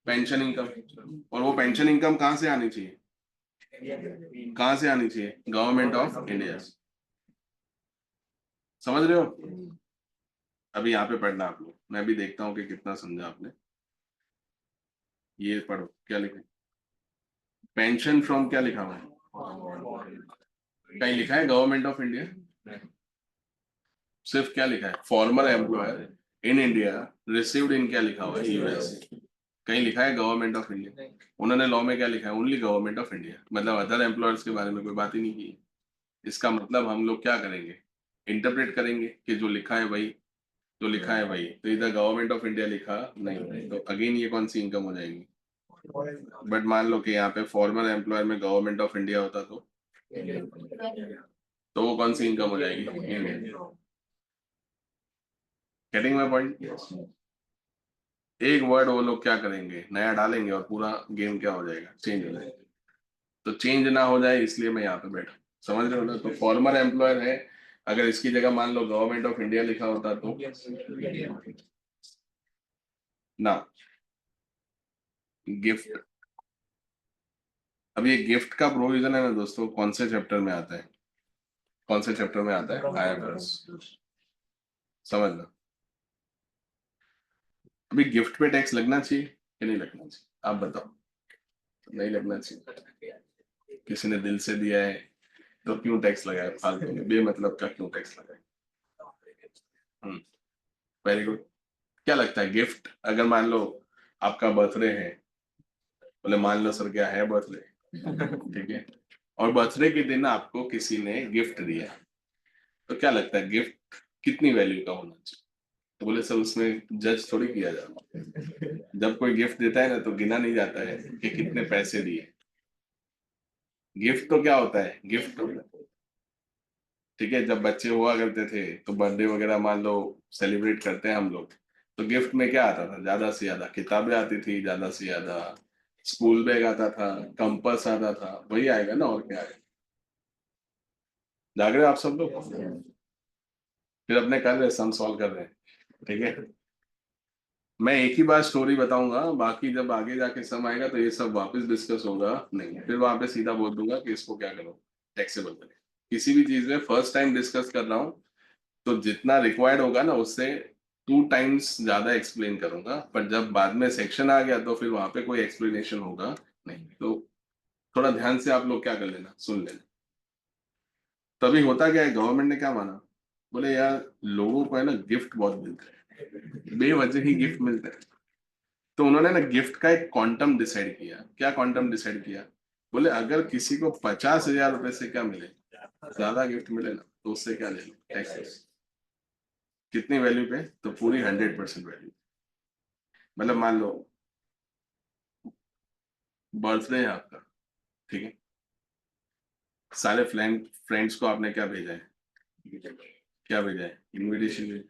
Pension income. और वो पेंशन इनकम कहाँ से आनी चाहिए? कहाँ से आनी चाहिए? Government of India. समझ रहे हो? अभी यहाँ पे पढ़ना आप लोग, मैं भी देखता हूँ कि कितना समझा आपने। ये पढ़ो क्या लिखा है? पेंशन फ्रॉम क्या लिखा हुआ है? कहीं लिखा है गवर्नमेंट ऑफ इंडिया? सिर्फ क्या लिखा है? Farmer employer in India received in क्या लिखा हुआ है? यूएस। कहीं लिखा है गवर्नमेंट ऑफ इंडिया? उन्होंने लॉ में क्या लिखा है? Only government of India. मतलब अदर एम्प्लॉयर्स के बारे में कोई बात ही नहीं की। इसका मतलब हम लोग क्या करेंगे? इंटरप्रेट करेंगे कि जो लिखा है वही, जो लिखा है वही। तो इधर गवर्नमेंट ऑफ इंडिया लिखा नहीं, तो अगेन ये कौन सी इनकम हो जाएगी? बट मान लो कि यहाँ पे फॉर्मर एम्प्लॉयर में गवर्नमेंट ऑफ इंडिया होता तो वो कौन सी इनकम हो जाएगी? इंडियन। Getting my point? एक वर्ड वो लोग क्या करेंगे, नया डालेंगे और पूरा गेम क्या हो जाएगा? चेंज हो जाएगा। तो चेंज ना हो जाए इसलिए मैं यहाँ पे बैठा। समझ रहे हो ना? तो फॉर्मर एम्प्लॉयर है, अगर इसकी जगह मान लो गवर्नमेंट ऑफ इंडिया लिखा होता तो ना। गिफ्ट। अब ये गिफ्ट का प्रोविजन है ना दोस्तों, कौन से चैप्टर में आता है? कौन से चैप्टर में आता है? आईएफआरएस। समझ लो। अभी गिफ्ट पे टैक्स लगना चाहिए कि नहीं लगना चाहिए? आप बताओ। नहीं लगना चाहिए। किसी ने दिल से दिया है तो क्यों टैक्स लगाए फालतू में, बेमतलब का क्यों टैक्स लगाए? Very good. क्या लगता है, गिफ्ट अगर मान लो आपका बर्थडे है, बोले मान लो सर क्या है बर्थडे, ठीक है, और बर्थडे के दिन आपको किसी ने गिफ्ट दिया, तो क्या लगता है गिफ्ट कितनी वैल्यू का होना चाहिए? तो बोले सर उसमें जज थोड़ी किया जाता है। जब कोई गिफ्ट देता है ना तो गिना नहीं जाता है कि कितने पैसे दिए। गिफ्ट तो क्या होता है? गिफ्ट होता है, ठीक है। जब बच्चे हुआ करते थे तो बर्थडे वगैरह मान लो सेलिब्रेट करते हैं हम लोग, तो गिफ्ट में क्या आता था? ज्यादा से ज्यादा किताबें आती थी, ज्यादा से ज्यादा स्कूल बैग आता था, कंपास आता था, वही आएगा ना, और क्या आएगा? जाग रहे हो आप सब लोग? फिर अपने कर रहे सम सॉल्व कर रहे हैं, ठीक है। मैं एक ही बार स्टोरी बताऊंगा, बाकी जब आगे जाके सम आएगा तो ये सब वापस डिस्कस होगा नहीं, फिर वहां पे सीधा बोल दूंगा कि इसको क्या करो, टैक्सेबल करें। किसी भी चीज में फर्स्ट टाइम डिस्कस कर रहा हूँ तो जितना रिक्वायर्ड होगा ना उससे 2 टाइम्स ज्यादा एक्सप्लेन करूंगा, पर जब बाद में सेक्शन आ गया तो फिर वहां पे कोई एक्सप्लेनेशन होगा नहीं। तो थोड़ा ध्यान से आप लोग क्या कर लेना, सुन लेना। तभी होता क्या है, गवर्नमेंट ने क्या माना, बोले यार लोगों को है ना गिफ्ट बहुत मिलते हैं, बेवजह ही गिफ्ट मिलते हैं। तो उन्होंने ना गिफ्ट का एक क्वांटम डिसाइड किया। क्या क्वांटम डिसाइड किया, बोले अगर किसी को 50,000 रुपए से क्या मिले, ज्यादा गिफ्ट मिले ना, तो उससे क्या ले लो, टैक्स। कितनी वैल्यू पे, तो पूरी 100% वैल्यू। मतलब मान लो बर्थडे है आपका, ठीक है, सारे फ्रेंड्स को आपने क्या भेजा है, क्या भेजा है, इनविटेशन।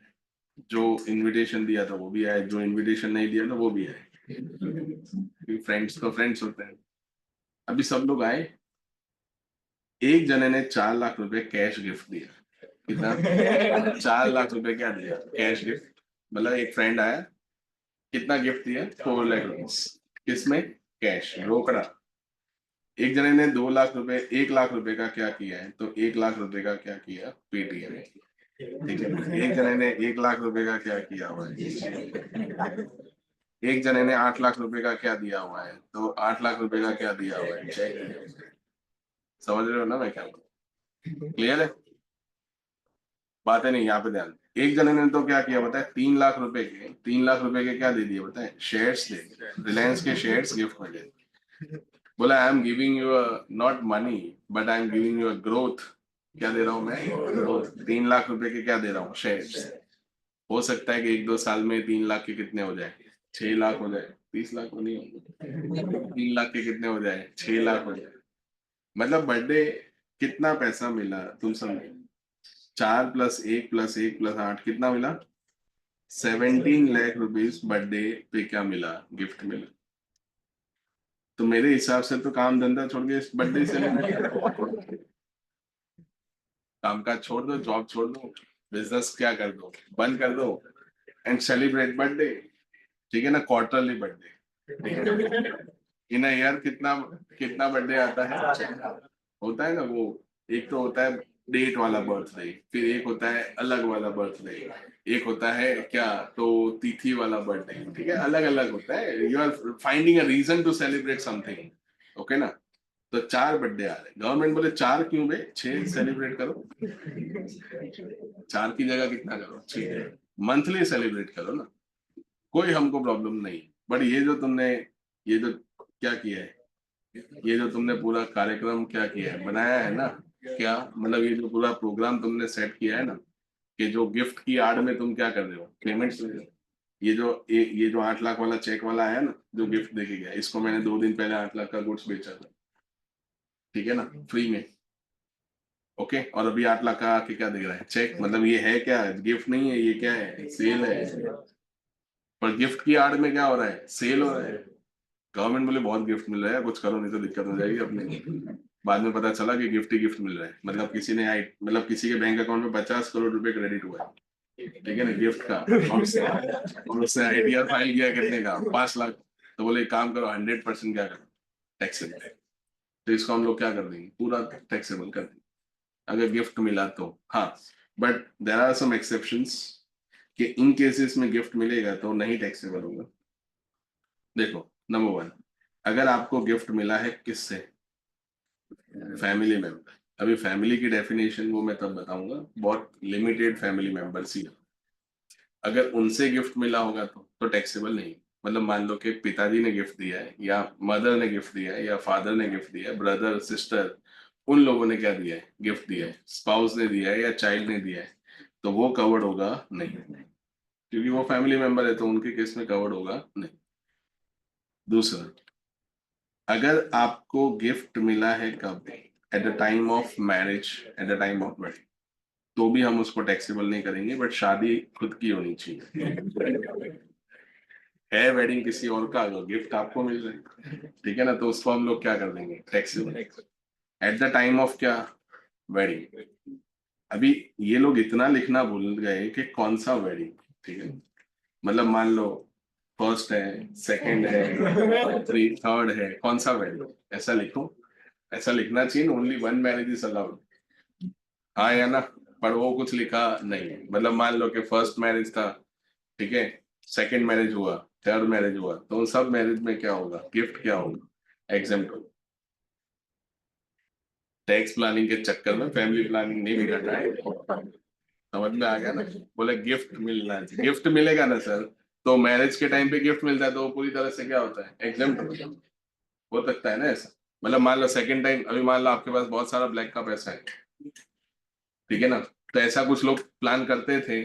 जो इनविटेशन दिया था वो भी आए, जो इनविटेशन नहीं दिया था वो भी आए, फ्रेंड्स तो फ्रेंड्स होते हैं। अभी सब लोग आए, एक जने ने 4 लाख रुपए कैश गिफ्ट दिया। कितना? 4 लाख रुपए क्या दिया, कैश गिफ्ट। मतलब एक फ्रेंड आया, कितना गिफ्ट दिया, 4 लाख रुपीज। किसमें, कैश, रोकड़ा। एक जने ने 2 लाख रुपए, 1 लाख रुपए का क्या किया है, तो 1 लाख रुपए का क्या किया, पेटीएम। ठीक है, एक जने ने 1 लाख रुपए का क्या किया हुआ है, एक जने ने 8 लाख रुपए का क्या दिया हुआ है, तो 8 लाख रुपए का क्या दिया हुआ है, चेक। समझ रहे हो ना मैं क्या बोल, क्लियर है? बातें नहीं, यहाँ पे ध्यान। एक जने ने तो क्या किया बताए, 3 लाख रुपए के, 3 लाख रुपए के क्या दे दिए बताए, शेयर्स दे दिए, रिलायंस के शेयर्स गिफ्ट में दे दिए। बोला I am giving you not money, but I am giving you growth. क्या दे रहा हूँ मैं, ग्रोथ। 3 लाख रुपए के क्या दे रहा हूँ, शेयर्स। हो सकता है कि 1-2 साल में 3 लाख के कितने हो जाए, 6 लाख हो जाए, 30 लाख तो नहीं होंगे, 3 लाख के कितने हो जाए, 6 लाख हो जाए। मतलब बर्थडे, कितना पैसा मिला तुम समझे, 4+1+1+8 कितना मिला, 17 लाख रुपीज बर्थडे पे क्या मिला, गिफ्ट मिला। तो मेरे हिसाब से तो काम धंधा छोड़ के इस बर्थडे से काम काज छोड़ दो, जॉब छोड़ दो, बिजनेस क्या कर दो, बंद कर दो, एंड सेलिब्रेट बर्थडे। ठीक है ना, क्वार्टरली बर्थडे। इन ईयर कितना, कितना बर्थडे आता है, होता है ना वो, एक तो होता है डेट वाला बर्थडे, फिर एक होता है अलग वाला बर्थडे, एक होता है क्या, तो तिथि वाला बर्थडे। ठीक है, अलग अलग होता है, you are finding a reason to celebrate something. Okay ना, तो 4 बर्थडे आ रहे, गवर्नमेंट बोले 4 क्यों बे, 6 सेलिब्रेट करो। 4 की जगह कितना करो, 6। मंथली सेलिब्रेट करो ना, कोई हमको प्रॉब्लम नहीं। बट ये जो तुमने, ये जो क्या किया है, ये जो तुमने पूरा कार्यक्रम क्या किया है, बनाया है ना, क्या मतलब ये जो पूरा प्रोग्राम तुमने सेट किया है ना, कि जो गिफ्ट की आड़ में तुम क्या कर रहे हो, पेमेंट्स। ये जो 8 लाख वाला चेक वाला आया ना, जो गिफ्ट देके गया, इसको मैंने 2 दिन पहले 8 लाख का गुड्स बेचा था, ठीक है ना, फ्री में। ओके, और अभी 8 लाख का आके क्या दे रहा है, चेक। मतलब ये है क्या, गिफ्ट नहीं है, ये क्या है, सेल है। पर गिफ्ट की आड़ में क्या हो रहा है, सेल हो रहा है। गवर्नमेंट बोले बहुत गिफ्ट मिल रहा है, कुछ करो नहीं तो दिक्कत हो जाएगी अपने। बाद में पता चला कि गिफ्ट ही गिफ्ट मिल रहा है, मतलब किसी ने मतलब किसी के बैंक अकाउंट में 50 करोड़ रुपए क्रेडिट हुआ है, ठीक है ना, गिफ्ट का। और उसने आइडिया फाइल किया कितने का, 5 लाख। तो बोले एक काम करो, 100% क्या करो, टैक्सेबल। तो इसको हम लोग क्या कर देंगे, पूरा टैक्सेबल कर देंगे अगर गिफ्ट मिला तो। हाँ, but there are some exceptions, कि इन केसेस में गिफ्ट मिलेगा तो नहीं टैक्सेबल होगा। देखो, नंबर 1, अगर आपको गिफ्ट मिला है किससे, फैमिली मेंबर। अभी फैमिली की डेफिनेशन वो मैं तब बताऊंगा, बहुत लिमिटेड फैमिली मेंबर्स ही। अगर उनसे गिफ्ट मिला होगा तो टैक्सेबल नहीं। मतलब मान लो कि पिताजी ने गिफ्ट दिया है, या मदर ने गिफ्ट दिया है, या फादर ने गिफ्ट दिया है, ब्रदर सिस्टर, उन लोगों ने क्या दिया है, गिफ्ट दिया है, स्पाउस ने दिया है या चाइल्ड ने दिया है, तो वो कवर्ड होगा नहीं, क्योंकि वो फैमिली मेंबर है, तो उनके केस में कवर्ड होगा नहीं। दूसरा, अगर आपको गिफ्ट मिला है कब, at the time of marriage, at the time of wedding, तो भी हम उसको टैक्सेबल नहीं करेंगे, बट शादी खुद की होनी चाहिए। है वेडिंग किसी और का, अगर गिफ्ट आपको मिल रहा है, ठीक है ना, तो उसको हम लोग क्या कर देंगे, taxable. At the time of क्या, वेडिंग। अभी ये लोग इतना लिखना भूल गए कि कौन सा वेडिंग, ठीक है, मतलब मान लो फर्स्ट है, सेकंड है, थर्ड है, कौन सा वेडिंग, ऐसा लिखो। ऐसा लिखना चाहिए, only one marriage is allowed, हाँ या ना। पर वो कुछ लिखा नहीं, मतलब मान लो कि फर्स्ट मैरिज था, ठीक है, सेकंड मैरिज हुआ, थर्ड मैरिज हुआ, तो उन सब मैरिज में क्या होगा, गिफ्ट क्या होगा, एग्जाम्पल। टैक्स प्लानिंग के चक्कर में फैमिली प्लानिंग नहीं बिगड़ना है, समझ में आ गया ना। बोले गिफ्ट मिलना चाहिए, गिफ्ट मिलेगा ना सर, तो मैरिज के टाइम पे गिफ्ट मिलता है तो वो पूरी तरह से क्या होता है, एग्जेम्प्ट हो सकता है ना ऐसा। मतलब मान लो सेकंड टाइम, अभी मान लो आपके पास बहुत सारा ब्लैक का पैसा है, ठीक है ना, तो ऐसा कुछ लोग प्लान करते थे,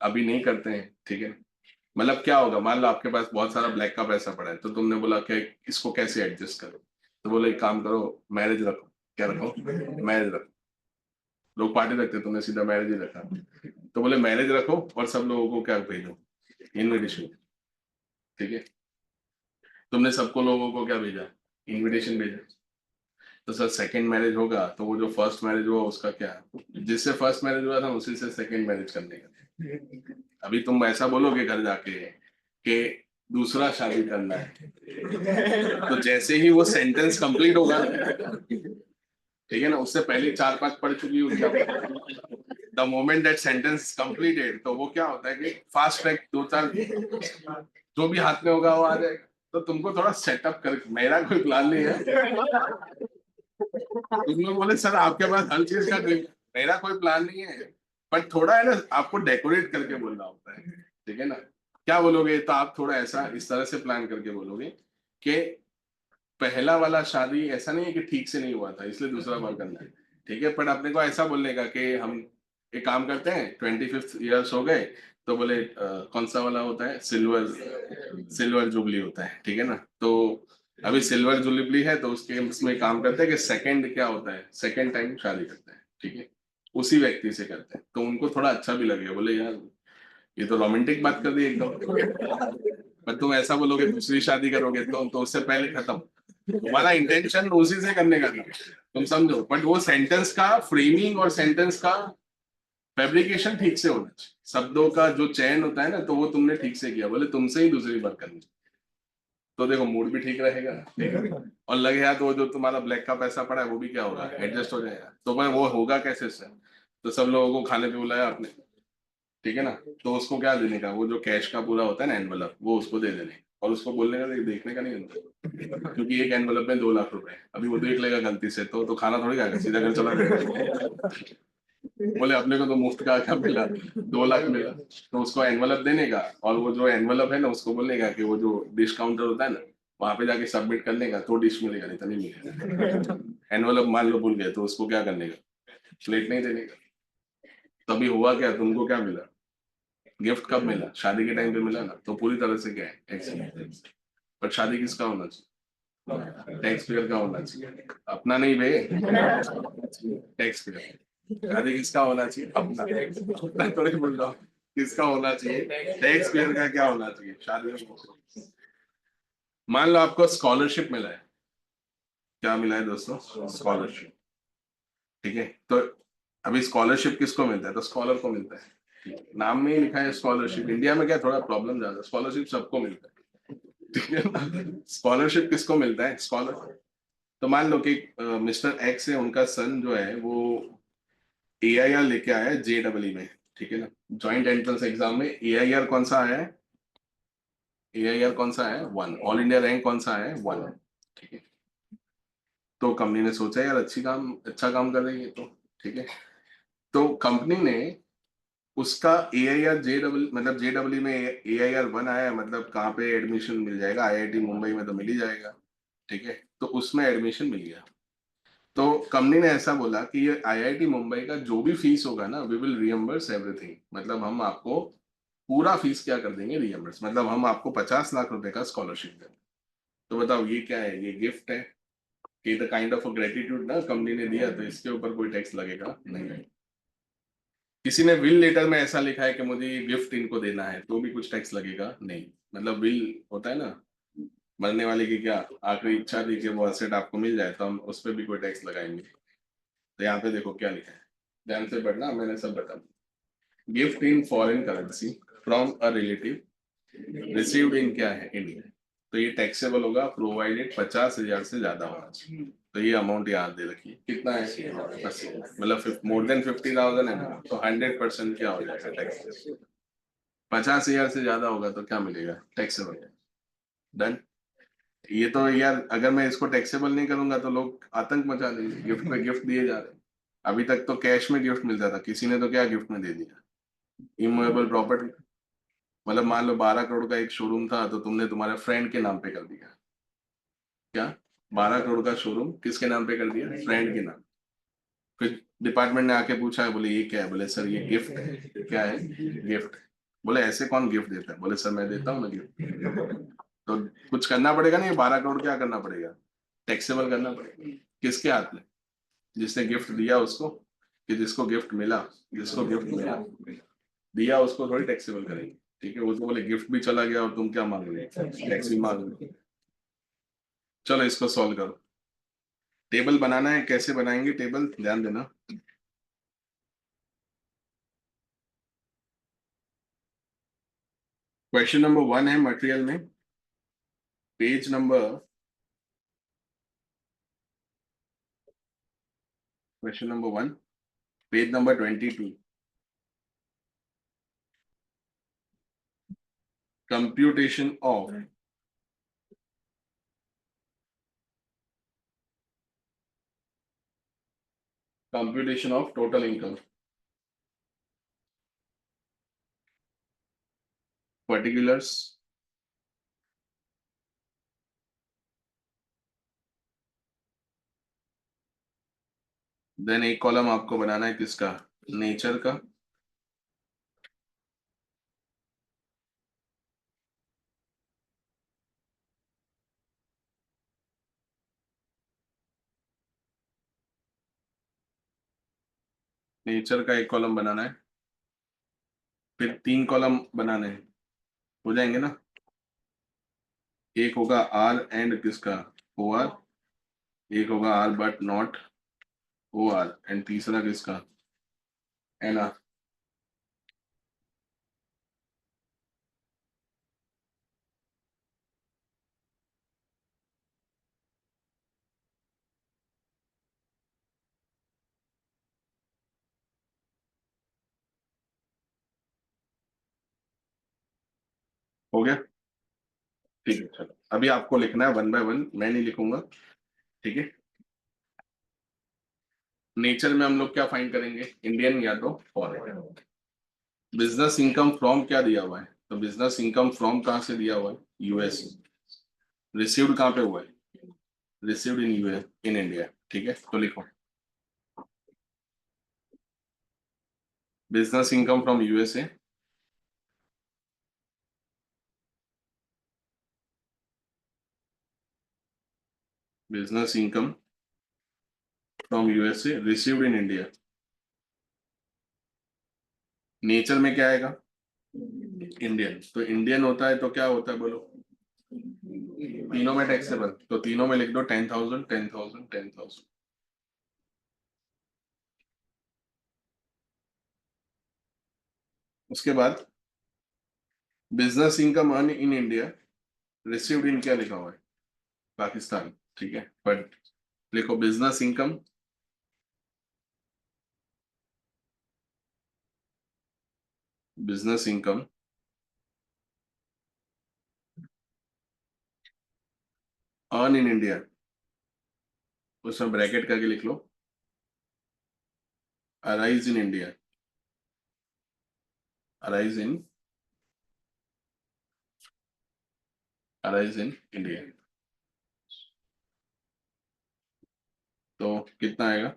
अभी नहीं करते हैं, ठीक है। मतलब क्या होगा, मान लो आपके पास बहुत सारा ब्लैक का पैसा पड़ा है, तो तुमने बोला कि इसको कैसे एडजस्ट करो, तो बोले एक काम करो, मैरिज रखो। क्या रखो? मैरिज रखो। लोग पार्टी रखते, तुमने सीधा मैरिज ही रखा। तो बोले मैरिज रखो और सब लोगों को क्या भेजो, इनविटेशन, ठीक है। तुमने सबको लोगों को क्या भेजा, इनविटेशन भेजा। तो सर सेकंड मैरिज होगा तो वो जो फर्स्ट मैरिज हुआ उसका क्या, जिससे फर्स्ट मैरिज हुआ था उसी से सेकंड मैरिज करने का। अभी तुम ऐसा बोलोगे घर जाके कि दूसरा शादी करना है, तो जैसे ही वो सेंटेंस कंप्लीट होगा, ठीक है ना, उससे पहले 4-5 पढ़ चुकी हूँ, the moment that sentence completed, तो वो क्या होता है कि फास्ट ट्रैक 2-4 जो भी हाथ में होगा वो आ जाएगा। तो तुमको थोड़ा सेटअप कर, मेरा कोई प्लान नहीं है। तुम लोग बोले सर आपके पास हर चीज का ड्रीम, मेरा कोई प्लान नहीं है, बट थोड़ा है ना आपको डेकोरेट करके बोलना होता है, ठीक है ना। क्या बोलोगे, तो आप थोड़ा ऐसा इस तरह से प्लान करके बोलोगे कि पहला वाला शादी ऐसा नहीं है कि ठीक से नहीं हुआ था इसलिए दूसरा बार करना है, ठीक है, पर अपने को ऐसा बोलने का कि हम एक काम करते हैं, 25th ईयर्स हो गए, तो बोले कौन सा वाला होता है, सिल्वर, सिल्वर जुबली होता है, ठीक है ना। तो अभी सिल्वर जुबली है तो उसके उसमें काम करते हैं कि सेकंड क्या होता है, सेकंड टाइम शादी करते हैं, ठीक है, उसी व्यक्ति से करते हैं, तो उनको थोड़ा अच्छा भी लगेगा, बोले यार ये तो रोमांटिक बात कर दी एकदम। पर तुम ऐसा बोलोगे दूसरी शादी करोगे तो उससे पहले खत्म, तुम्हारा इंटेंशन उसी से करने का था, तुम समझो, बट वो सेंटेंस का फ्रेमिंग और सेंटेंस का फैब्रिकेशन ठीक से होना चाहिए, शब्दों का जो चयन होता है ना, तो वो तुमने ठीक से किया, बोले तुमसे ही दूसरी बार करनी, तो देखो मूड भी ठीक रहेगा, ठीक है, और लगे यार तो वो जो तुम्हारा ब्लैक का पैसा पड़ा है वो भी क्या होगा, एडजस्ट हो जाएगा। तो मैं वो होगा कैसे से, तो सब लोगों को खाने पे बुलाया आपने, ठीक है ना, तो उसको क्या देने का, वो जो कैश का पूरा होता है ना एनवलप, वो उसको दे देने, और उसको बोलने का देखने का नहीं होता, क्योंकि एक एनवलप में 2 लाख रुपए, अभी वो देख लेगा गलती से तो खाना थोड़ी खाएगा, सीधा घर चला जाएगा। बोले अपने को तो मुफ्त का क्या मिला, 2 लाख मिला, तो उसको एनवलप देने का, और वो जो एनवलप है ना उसको बोलने का कि वो जो डिश काउंटर होता है ना वहां पे जाके सबमिट करने का, तो डिश मिलेगा, नहीं तो नहीं मिलेगा। एनवलप मान लो भूल गए तो उसको क्या करने का, प्लेट नहीं देने का। तभी हुआ क्या, तुमको क्या मिला, गिफ्ट कब मिला, शादी के टाइम पे मिला ना, तो पूरी तरह से क्या है, टैक्स। पर शादी किसका होना चाहिए, टैक्स पेयर का होना चाहिए, अपना नहीं भाई, टैक्स पेयर। शादी किसका होना चाहिए, अपना, अपना थोड़ी बोल रहा हूँ, किसका होना चाहिए, टैक्स पेयर का क्या होना चाहिए शादी में। मान लो आपको स्कॉलरशिप मिला है, क्या मिला है दोस्तों, स्कॉलरशिप, ठीक है, तो अभी स्कॉलरशिप किसको मिलता है, तो स्कॉलर को मिलता है, नाम में ही लिखा है स्कॉलरशिप, इंडिया में क्या थोड़ा प्रॉब्लम ज्यादा, स्कॉलरशिप सबको मिलता है, ठीक है ना। स्कॉलरशिप किसको मिलता है, स्कॉलर। तो मान लो कि मिस्टर एक्स है, उनका सन जो है वो AIR लेके आया है JEE में, ठीक है ना, ज्वाइंट एंट्रेंस एग्जाम में AIR कौन सा आया है, AIR कौन सा है 1, ऑल इंडिया रैंक कौन सा है 1, ठीक है। तो कंपनी ने सोचा यार अच्छा काम कर रही है तो, ठीक है, तो कंपनी ने उसका AIR JEE, मतलब JEE में AIR 1 आया है, मतलब कहाँ पे एडमिशन मिल जाएगा, IIT मुंबई में तो मिल ही जाएगा, ठीक है, तो उसमें एडमिशन मिल गया। तो कंपनी ने ऐसा बोला कि ये IIT मुंबई का जो भी फीस होगा ना, वी विल रियम्बर्स एवरीथिंग, मतलब हम आपको पूरा फीस क्या कर देंगे, रियम्बर्स, मतलब हम आपको 50 लाख रुपए का स्कॉलरशिप देंगे। तो बताओ ये क्या है, ये गिफ्ट है, ये द काइंड ऑफ ग्रेटिट्यूड ना, कंपनी ने दिया तो इसके ऊपर कोई टैक्स लगेगा नहीं। किसी ने विल लेटर में ऐसा लिखा है कि मुझे ये गिफ्ट इनको देना है, तो भी कुछ टैक्स लगेगा नहीं, मतलब विल होता है ना, मरने वाले की क्या आखिरी इच्छा थी कि वो असेट आपको मिल जाए, तो हम उस पर भी कोई टैक्स लगाएंगे। तो यहाँ पे देखो क्या लिखा है, ध्यान से पढ़ना, मैंने सब बता, gift in foreign currency from a relative received in क्या है, इंडिया, तो ये टैक्सेबल होगा प्रोवाइडेड 50,000 से ज्यादा होना चाहिए। तो ये अमाउंट याद दे रखिए, कितना है 80, मतलब मोर देन 50,000 है ना, तो 100% क्या हो जाएगा टैक्स, 50,000 से ज्यादा होगा तो क्या मिलेगा, टैक्सेबल, डन। ये तो यार, अगर मैं इसको टैक्सेबल नहीं करूंगा तो लोग आतंक मचा देंगे, गिफ्ट पे गिफ्ट दिए जा रहे हैं। अभी तक तो कैश में गिफ्ट मिलता था, किसी ने तो क्या गिफ्ट में दे दिया, इमूवेबल प्रॉपर्टी। मतलब मान लो 12 करोड़ का एक शोरूम था, तो तुमने तुम्हारे फ्रेंड के नाम पे कर दिया। क्या? 12 करोड़ का शोरूम किसके नाम पे कर दिया? फ्रेंड के नाम। फिर डिपार्टमेंट ने आके पूछा, बोले ये क्या है? बोले सर ये गिफ्ट है। क्या है? गिफ्ट। बोले ऐसे कौन गिफ्ट देता है? बोले सर मैं देता हूँ ना गिफ्ट। तो कुछ करना पड़ेगा ना, ये 12 करोड़ क्या करना पड़ेगा? टैक्सेबल करना पड़ेगा। किसके हाथ में? जिसने गिफ्ट दिया उसको, कि जिसको गिफ्ट मिला? जिसको गिफ्ट मिला दिया उसको थोड़ी टैक्सेबल करेंगे। ठीक है, वो तो बोले गिफ्ट भी चला गया और तुम क्या मांग रहे हो? टैक्स भी मांग रहे हो। चलो इसको सॉल्व करो। टेबल बनाना है, कैसे बनाएंगे टेबल, ध्यान देना। क्वेश्चन नंबर 1 है मटेरियल में, page number, question number 1, page number 22। Computation of, computation of total income, particulars. Then एक कॉलम आपको बनाना है किसका? नेचर का। नेचर का एक कॉलम बनाना है, फिर 3 कॉलम बनाने हैं, हो जाएंगे ना? एक होगा आर एंड किसका? O R. एक होगा R but not O R, and तीसरा किसका? N R. हो गया? ठीक है, चलो अभी आपको लिखना है 1 बाय 1, मैं नहीं लिखूंगा। ठीक है। नेचर में हम लोग क्या फाइंड करेंगे? इंडियन या तो फॉरेन। बिजनेस इनकम फ्रॉम क्या दिया हुआ है? तो बिजनेस इनकम फ्रॉम कहाँ से दिया हुआ है? यूएस। रिसीव्ड कहाँ पे हुआ है? Received in US, in India. ठीक है, तो लिखो business income from USA. Business income from USA received in India. Nature में क्या आएगा? इंडियन। तो इंडियन होता है तो क्या होता है बोलो? तीनों में टैक्सेबल, तो तीनों में लिख दो 10,000 10,000 10,000। उसके बाद business income earn in India, received in क्या लिखा हुआ है? पाकिस्तान। ठीक है, बट लिखो business income, business income earn in India, उसमें ब्रैकेट करके लिख लो arise in India, arise in, arise in India. तो कितना आएगा?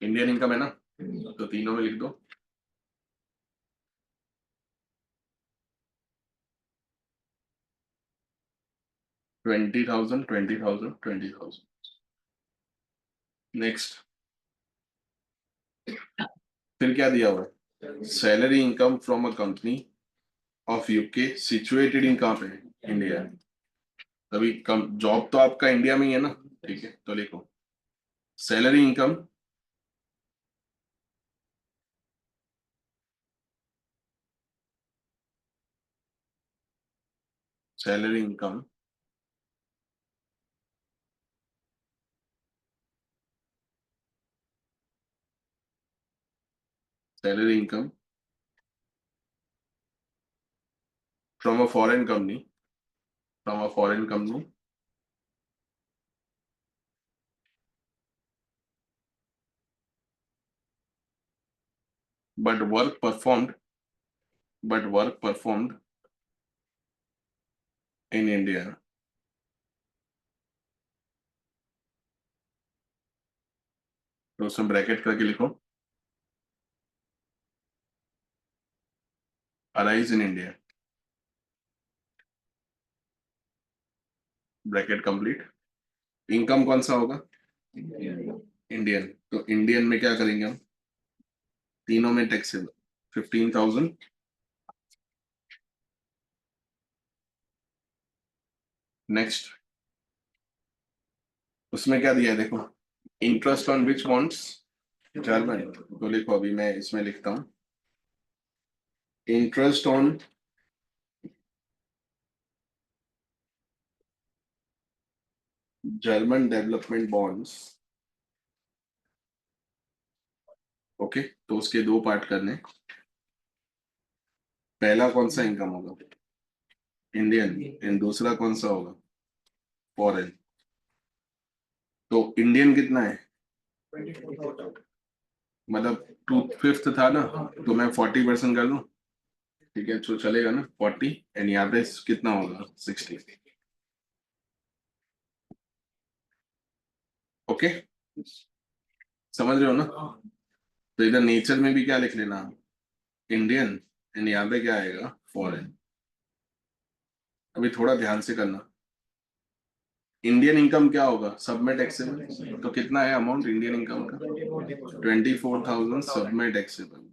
इंडियन इनकम है ना, तो तीनों में लिख दो 20,000 20,000 20,000। नेक्स्ट, फिर क्या दिया हुआ है? Salary income from a company of UK situated in कहाँ पे है? इंडिया। तभी कम, जॉब तो आपका इंडिया में ही है ना। ठीक है, तो लिखो salary income, salary income salary income from a foreign company from a foreign company, but work performed work performed in India, तो उसमें ब्रैकेट करके लिखो arise in India, bracket complete. Income कौन सा होगा? इंडियन। तो इंडियन में क्या करेंगे हम? तीनों में टैक्सेबल 15,000। नेक्स्ट, उसमें क्या दिया है देखो, interest on which bonds, German. तो लिखो, अभी मैं इसमें लिखता हूँ, interest on German development bonds. Okay, तो उसके दो पार्ट करने। पहला कौन सा इनकम होगा? इंडियन। एंड दूसरा कौन सा होगा? फॉरेन। तो इंडियन कितना है? मतलब टू फिफ्थ था ना, तो मैं 40% कर दूं? ठीक है, तो चलेगा ना 40, एंड यहाँ पे कितना होगा? 60। ओके, समझ रहे हो ना? तो इधर नेचर में भी क्या लिख लेना, इंडियन, एंड यहाँ पे क्या आएगा? फॉरेन। अभी थोड़ा ध्यान से करना, इंडियन इनकम क्या होगा? सब में टैक्सेबल, तो कितना है अमाउंट इंडियन इनकम का? 24,000 सब में टैक्सेबल।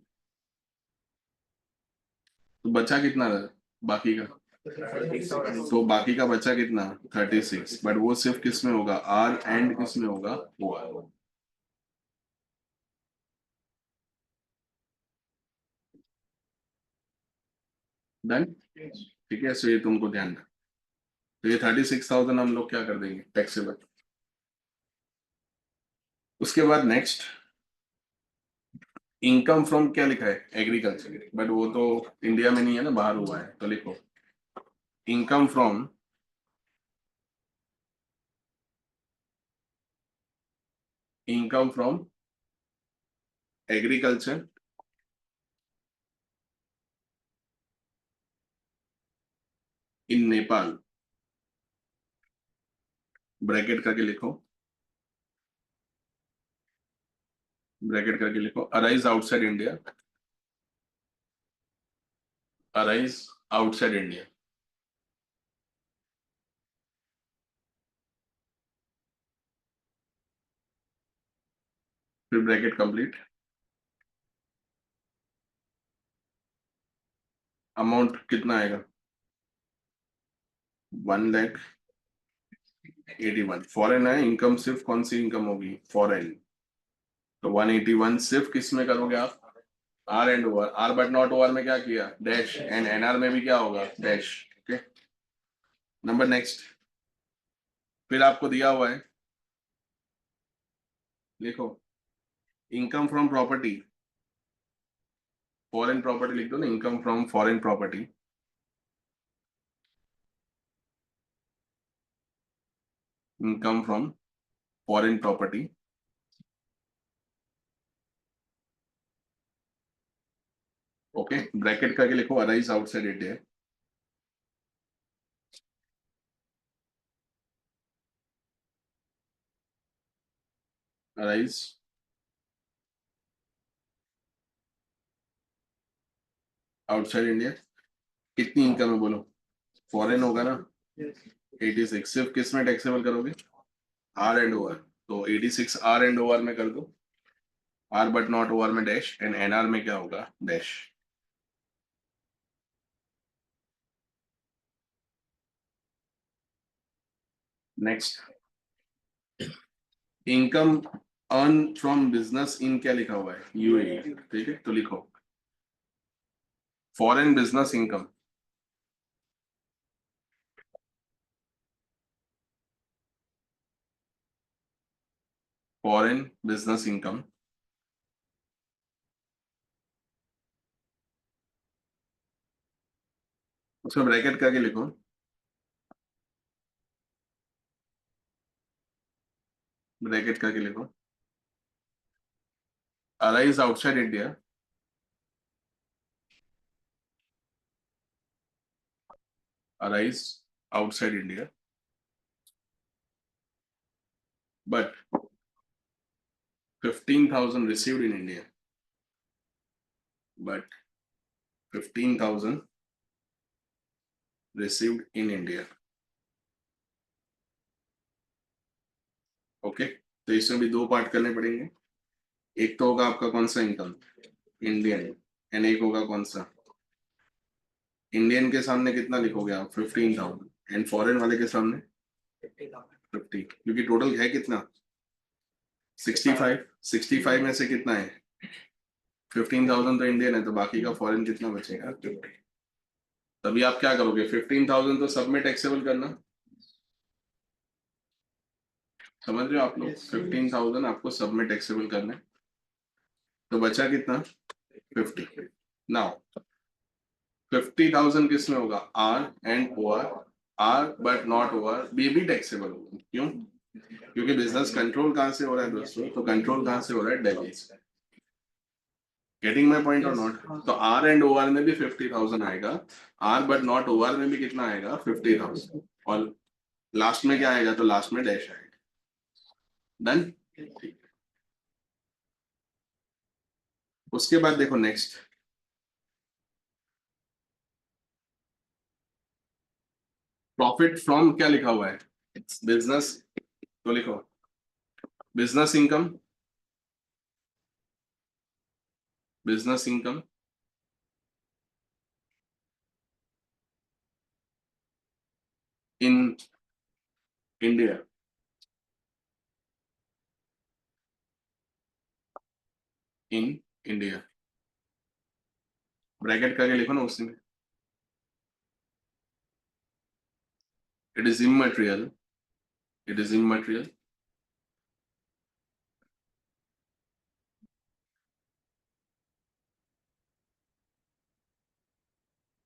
तो बचा कितना रहा बाकी का? तो बाकी का बचा कितना? 36, बट वो सिर्फ किस में होगा? आर एंड किस में होगा? O R. डन। ठीक है, सो ये तुमको ध्यान रख। तो ये 36,000 हम लोग क्या कर देंगे? टैक्सेबल। उसके बाद नेक्स्ट, इनकम फ्रॉम क्या लिखा है? एग्रीकल्चर, बट वो तो इंडिया में नहीं है ना, बाहर हुआ है। तो लिखो income from income from agriculture in Nepal, bracket करके लिखो, ब्रैकेट करके लिखो, arise outside India, arise outside India. फिर ब्रैकेट कंप्लीट। अमाउंट कितना आएगा? 1,81,000। फॉरेन है इनकम, सिर्फ कौन सी इनकम होगी? फॉरेन। तो 181 सिर्फ किस में करोगे आप? R and over. R but not over में क्या किया? डैश। एंड एनआर में भी क्या होगा? डैश। Okay, number next. फिर आपको दिया हुआ है, लिखो income from property, foreign property लिख दो ना, income from foreign property, income from foreign property. Okay, bracket करके लिखो, arise outside India, arise outside India. कितनी इनकम है बोलो? फॉरेन होगा ना, 86। सिर्फ किस में टैक्सेबल करोगे? R and over. तो 86 आर एंड ओवर में कर दो, आर बट नॉट ओवर में डैश, एंड एनआर में क्या होगा? Dash. Next, income earn from business in क्या लिखा हुआ है? यूएई। ठीक है, तो लिखो foreign business income, foreign business income, उसमें ब्रैकेट करके लिखो, ब्रैकेट करके लिखो, arise outside India, arise outside India, but 15,000 received in India, but 15,000 received in India. Okay, तो इसमें भी दो पार्ट करने पड़ेंगे। एक तो होगा आपका कौन सा इनकम, इंडियन, एंड एक होगा कौन सा, इंडियन के सामने कितना लिखोगे आप 15,000, एंड फॉरेन वाले के सामने 50, क्योंकि टोटल है कितना 65, 65 में से कितना है 15,000 तो इंडियन है, तो बाकी का फॉरेन कितना बचेगा 50। तभी आप क्या करोगे 15,000 तो सब में टैक्सेबल करना, समझ रहे हो आप लोग, 15,000 आपको सब में टैक्सेबल करना है, तो बचा कितना 50। नाउ 50,000 किस में होगा, R and O R but not O R, be taxable होगा। क्यों, क्योंकि बिजनेस कंट्रोल कहां से हो रहा है दोस्तों, तो कंट्रोल कहां से हो रहा है, दिल्ली से। Getting my point or not, तो आर एंड ओ आर में भी 50,000 आएगा, R but not O R में भी कितना आएगा 50,000, और लास्ट में क्या आएगा, तो लास्ट में डैश आएगा। डन, उसके बाद देखो नेक्स्ट, प्रॉफिट फ्रॉम क्या लिखा हुआ है, बिजनेस, तो लिखो business income, business income in India, in India, bracket करके लिखो ना उसी में, it is immaterial, it is immaterial,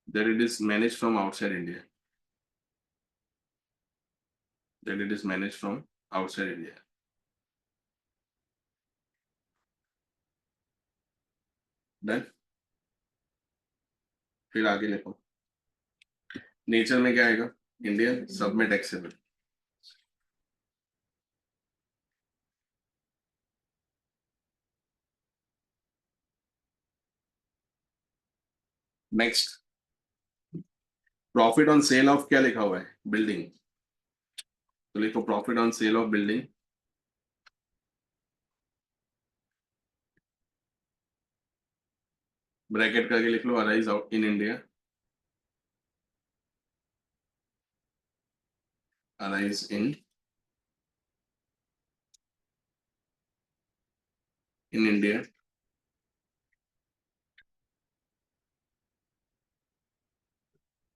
that it is managed from outside India, that it is managed from outside India. Done. फिर आगे लिखो, नेचर में क्या आएगा, इंडियन, सब में taxable. Next, profit on sale of क्या लिखा हुआ है, बिल्डिंग, तो लिखो profit on sale of building, bracket करके लिख लो, arise out in India, arise in India,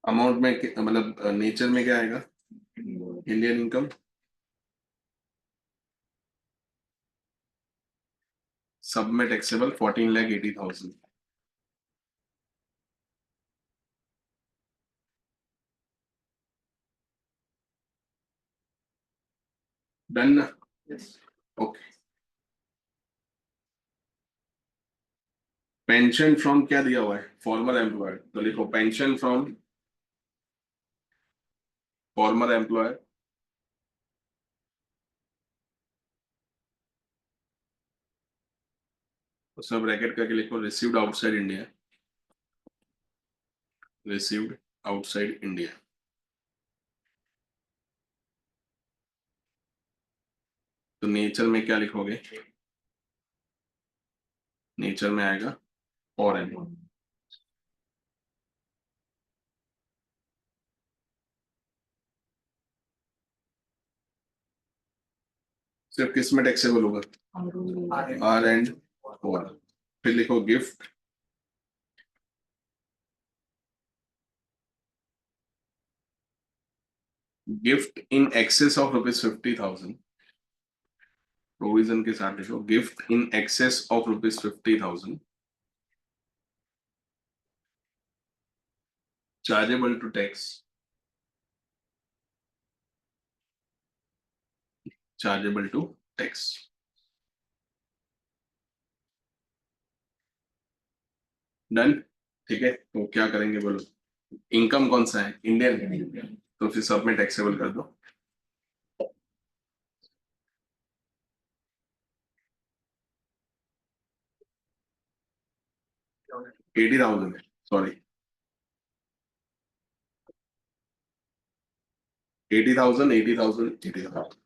amount में मतलब नेचर में क्या आएगा, इंडियन इनकम, सब में टैक्सेबल 14,80,000। डन ना, ओके। पेंशन फ्रॉम क्या दिया हुआ है, फॉर्मर एम्प्लॉयर, तो लिखो पेंशन फ्रॉम फॉर्मर एम्प्लॉयर, उसमें ब्रैकेट करके लिखो received outside India, received outside India, तो नेचर में क्या लिखोगे, नेचर में आएगा फॉरेन, सिर्फ किस में टैक्सेबल होगा, आर एंड ओर। फिर लिखो gift, gift in excess of ₹50,000, provision के साथ लिखो gift in excess of ₹50,000, chargeable to tax, chargeable to tax. Done. ठीक है, तो क्या करेंगे बोलो, इनकम कौन सा है, इंडियन, तो फिर सब में टैक्सेबल कर दो। 80,000 है, सॉरी 80,000, 80,000, 80,000।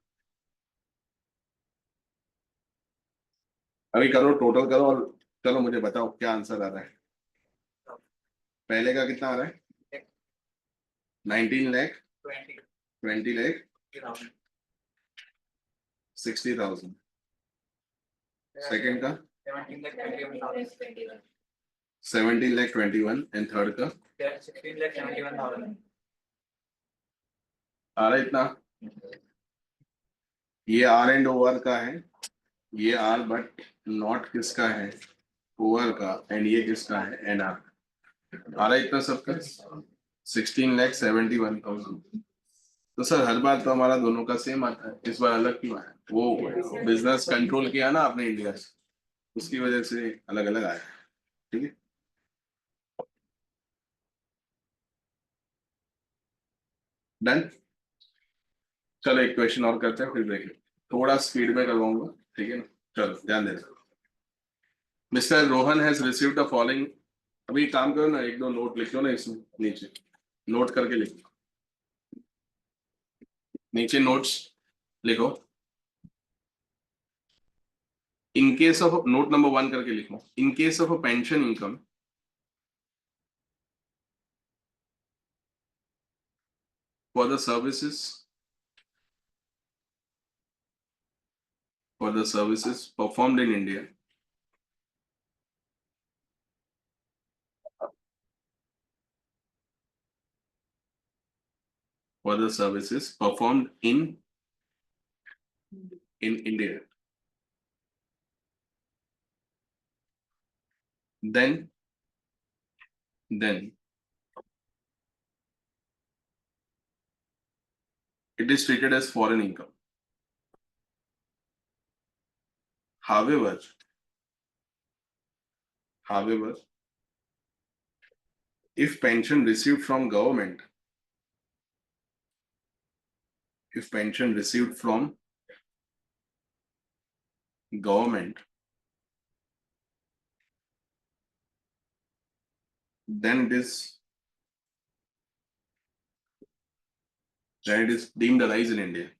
अभी करो, टोटल करो और चलो मुझे बताओ क्या आंसर आ रहा है। पहले का कितना आ रहा है, 19 लाख, 20 लाख, 60,000। सेकेंड का 17 लाख 21 एंड थर्ड का आ रहा है इतना। ये आर एंड ओवर का है, ये आर बट नॉट किसका है, ओवर का, एंड ये किसका है, एन आर। आ रहा है इतना सबका 16,71,000। तो सर हर बार तो हमारा दोनों का सेम आता है, इस बार अलग क्यों आया, वो बिजनेस कंट्रोल किया ना आपने इंडिया से, उसकी वजह से अलग अलग आया। ठीक है, डन। चलो एक क्वेश्चन और करते हैं फिर देखें, थोड़ा स्पीड में करवाऊंगा, ठीक है ना। चलो ध्यान देना। Mister Rohan has received the following. अभी एक काम करो ना, एक दो नोट लिख लो ना इसमें नीचे, नोट करके लिखो, नीचे नोट्स लिखो। In case of, note number 1 करके लिखो, in case of a pension income for the services, for the services performed in India, for the services performed in India, then it is treated as foreign income. However, if pension received from government, if pension received from government, then it is deemed a rise in India.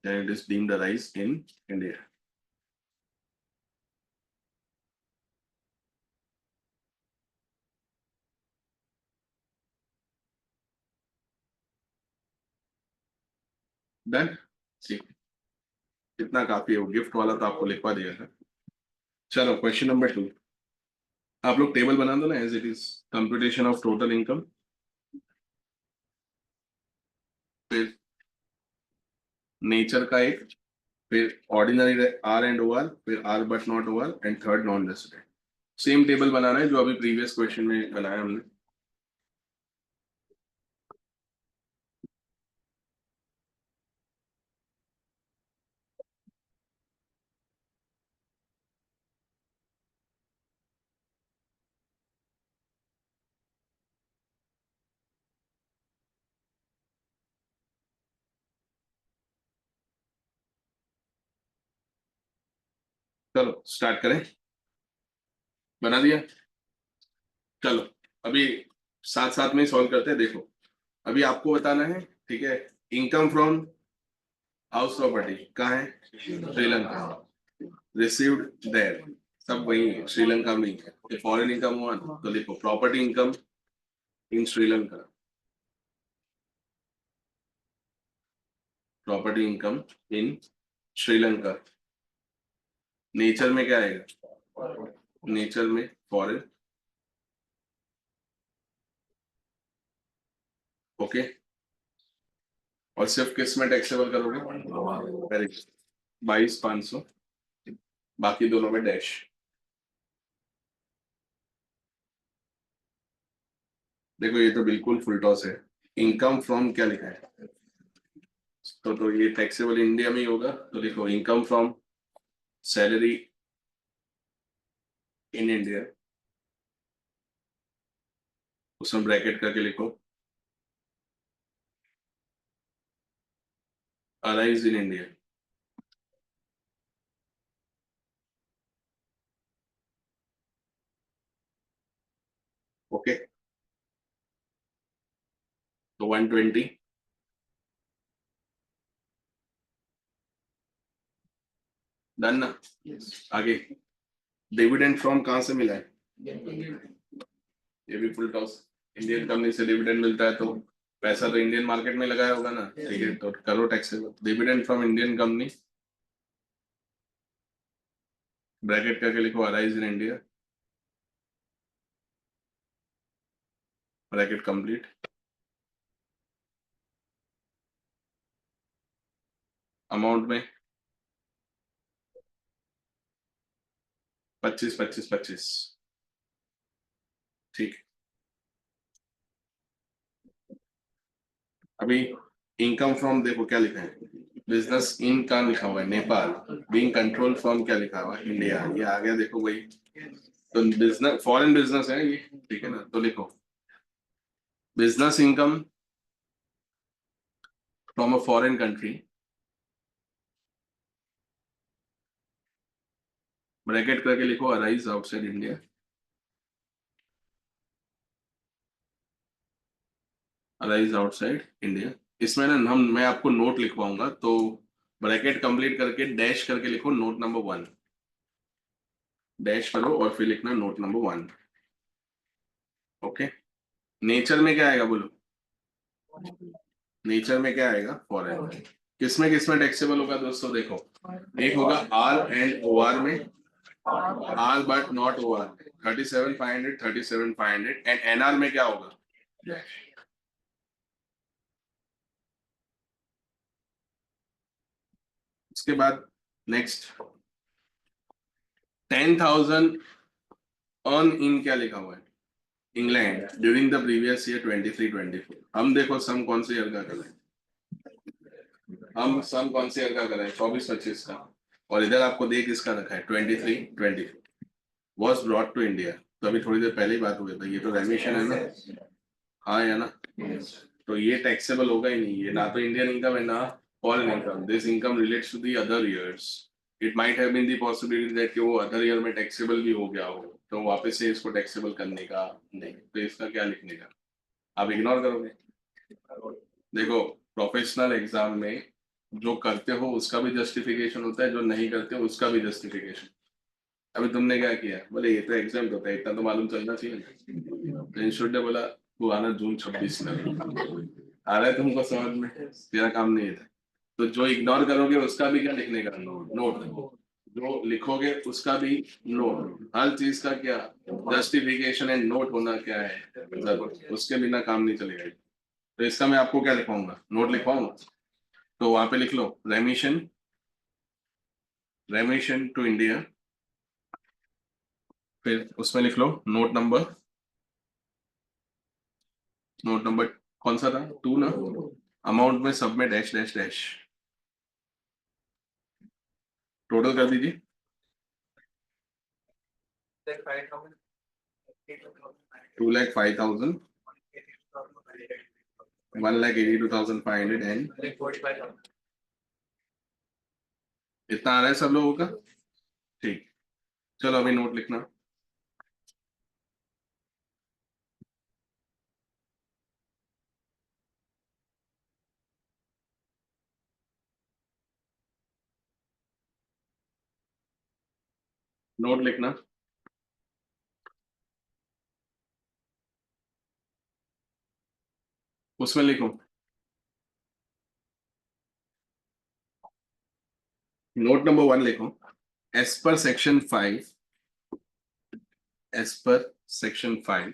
Then it is deemed a rise in India. Done. See, इतना काफी है, वो गिफ्ट वाला तो आपको लिखवा दिया था। चलो क्वेश्चन नंबर 2, आप लोग टेबल बना दो ना, as it is computation of total income, फिर नेचर का एक, फिर ऑर्डिनरी आर एंड ओवर, फिर R but not over, and third non resident. Same table बनाना है जो अभी प्रीवियस क्वेश्चन में बनाया हमने। चलो स्टार्ट करें, बना दिया। चलो अभी साथ साथ में सॉल्व करते हैं, देखो अभी आपको बताना है, ठीक है। इनकम फ्रॉम हाउस प्रॉपर्टी कहाँ है, श्रीलंका, रिसीव्ड देयर, सब वही है, श्रीलंका में ही है। फॉरेन इनकम हुआ ना, तो देखो property income in Sri Lanka, property income in Sri Lanka. Nature में क्या आएगा, नेचर में फॉरेन, ओके। और सिर्फ किस में टैक्सेबल करोगे, वेरी, 22,500, बाकी दोनों में डैश। देखो ये तो बिल्कुल फुल टॉस है। इनकम फ्रॉम क्या लिखा है, तो ये टैक्सेबल इंडिया में ही होगा। तो देखो income from salary in India, उसमें ब्रैकेट करके लिखो अराइज इन इंडिया। ओके, तो 120 डन ना। आगे डिविडेंड फ्रॉम कहाँ से मिला है? ये भी फुल टॉस। इंडियन कंपनी से डिविडेंड मिलता है तो पैसा तो इंडियन मार्केट में लगाया होगा ना, ठीक है, तो करो taxable. Dividend from Indian company, bracket करके लिखो arise in India, bracket complete. Amount में 25 25 25, ठीक। अभी इनकम फ्रॉम देखो क्या लिखा है, बिजनेस इन का लिखा हुआ है नेपाल, बीइंग कंट्रोल फ्रॉम क्या लिखा हुआ है इंडिया, ये आ गया देखो वही। तो बिजनेस फॉरेन बिजनेस है ये, ठीक है ना, तो लिखो business income from a foreign country, bracket करके लिखो arise outside India, arise outside India. इसमें ना हम मैं आपको नोट लिखवाऊंगा, तो ब्रैकेट कंप्लीट करके डैश करके लिखो नोट नंबर 1, डैश करो और फिर लिखना नोट नंबर 1। ओके, नेचर में क्या आएगा बोलो, नेचर में क्या आएगा फॉरेन। किसमें टैक्सेबल होगा दोस्तों, देखो एक होगा आर एंड ओ आर में, R but not O R 37,500 37,500, and NR में क्या होगा, उसके बाद नेक्स्ट 10,000 अर्न इन क्या लिखा हुआ है England during the previous year 23-24। हम देखो सम कौन से ईयर का कर रहे हैं, हम सम कौन से ईयर का कर रहे हैं 24-25 का, और इधर आपको देख इसका रखा है 23-24 वॉज ब्रॉट टू इंडिया। तो अभी थोड़ी देर पहले ही बात हुई था, ये तो रेमिशन है ना, हाँ या ना, तो ये टैक्सेबल होगा ही नहीं, ये ना तो इंडियन इनकम है ना foreign income. This income relates to the other years, it might have been the possibility that कि वो अदर ईयर में टैक्सेबल भी हो गया हो, तो वापस से इसको टैक्सेबल करने का नहीं, तो इसका क्या लिखने का, आप इग्नोर करोगे। देखो प्रोफेशनल एग्जाम में जो करते हो उसका भी जस्टिफिकेशन होता है, जो नहीं करते हो उसका भी जस्टिफिकेशन। अभी तुमने क्या किया, बोले ये तो एग्जाम होता है, इतना तो मालूम चलना चाहिए। इंस्टीट्यूट ने बोला तू आना जून 26 में, आ रहा है तुमको समझ में, तेरा काम नहीं था। तो जो इग्नोर करोगे उसका भी क्या लिखने का, नोट, जो लिखोगे उसका भी नोट, हर चीज का क्या जस्टिफिकेशन एंड नोट होना क्या है जरूर, उसके बिना काम नहीं चलेगा। तो इसका मैं आपको क्या लिखवाऊंगा, नोट लिखवाऊंगा, तो वहां पे लिख लो रेमिशन, रेमिशन टू इंडिया, फिर उसमें लिख लो नोट नंबर, नोट नंबर कौन सा था 2 ना, अमाउंट में सब में डैश डैश डैश, टोटल कर दीजिए 2,05,000, 1,82,500 एंड इतना आ रहा है सब लोगों का, ठीक। चलो अभी नोट लिखना, नोट लिखना, उसमें लिखो नोट नंबर 1 लिखो, as per section 5, as per section 5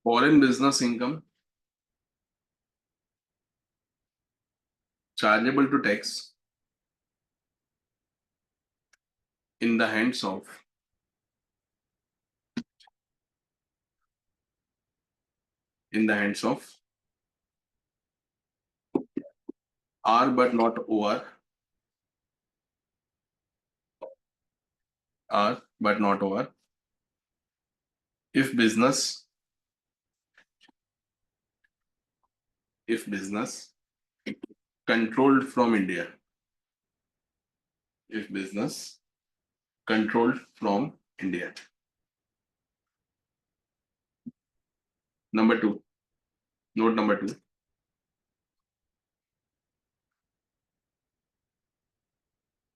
foreign business income chargeable to tax in the hands of in the hands of are but not over, are but not over, if business controlled from India, if business controlled from India. Number two, note number two.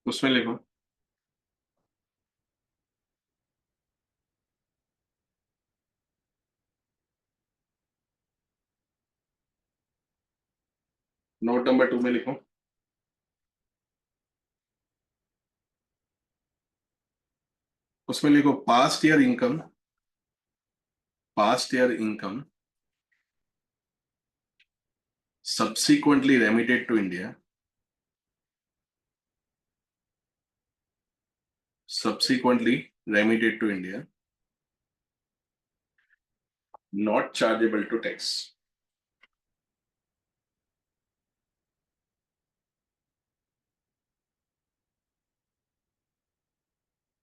उसमें लिखो नोट नंबर टू में लिखो उसमें लिखो past year income subsequently remitted to India, not chargeable to tax.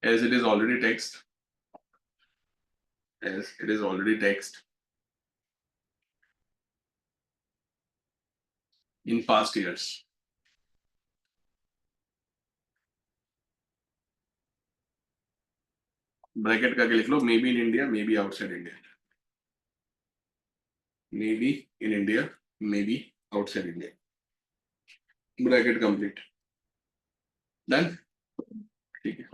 As it is already taxed, in past years. Bracket करके लिख लो, may be in India, may be outside India, may be in India, may be outside India, bracket complete, done. ठीक है,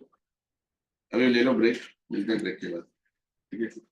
अभी ले लो ब्रेक, मिलते हैं ब्रेक के बाद, ठीक है।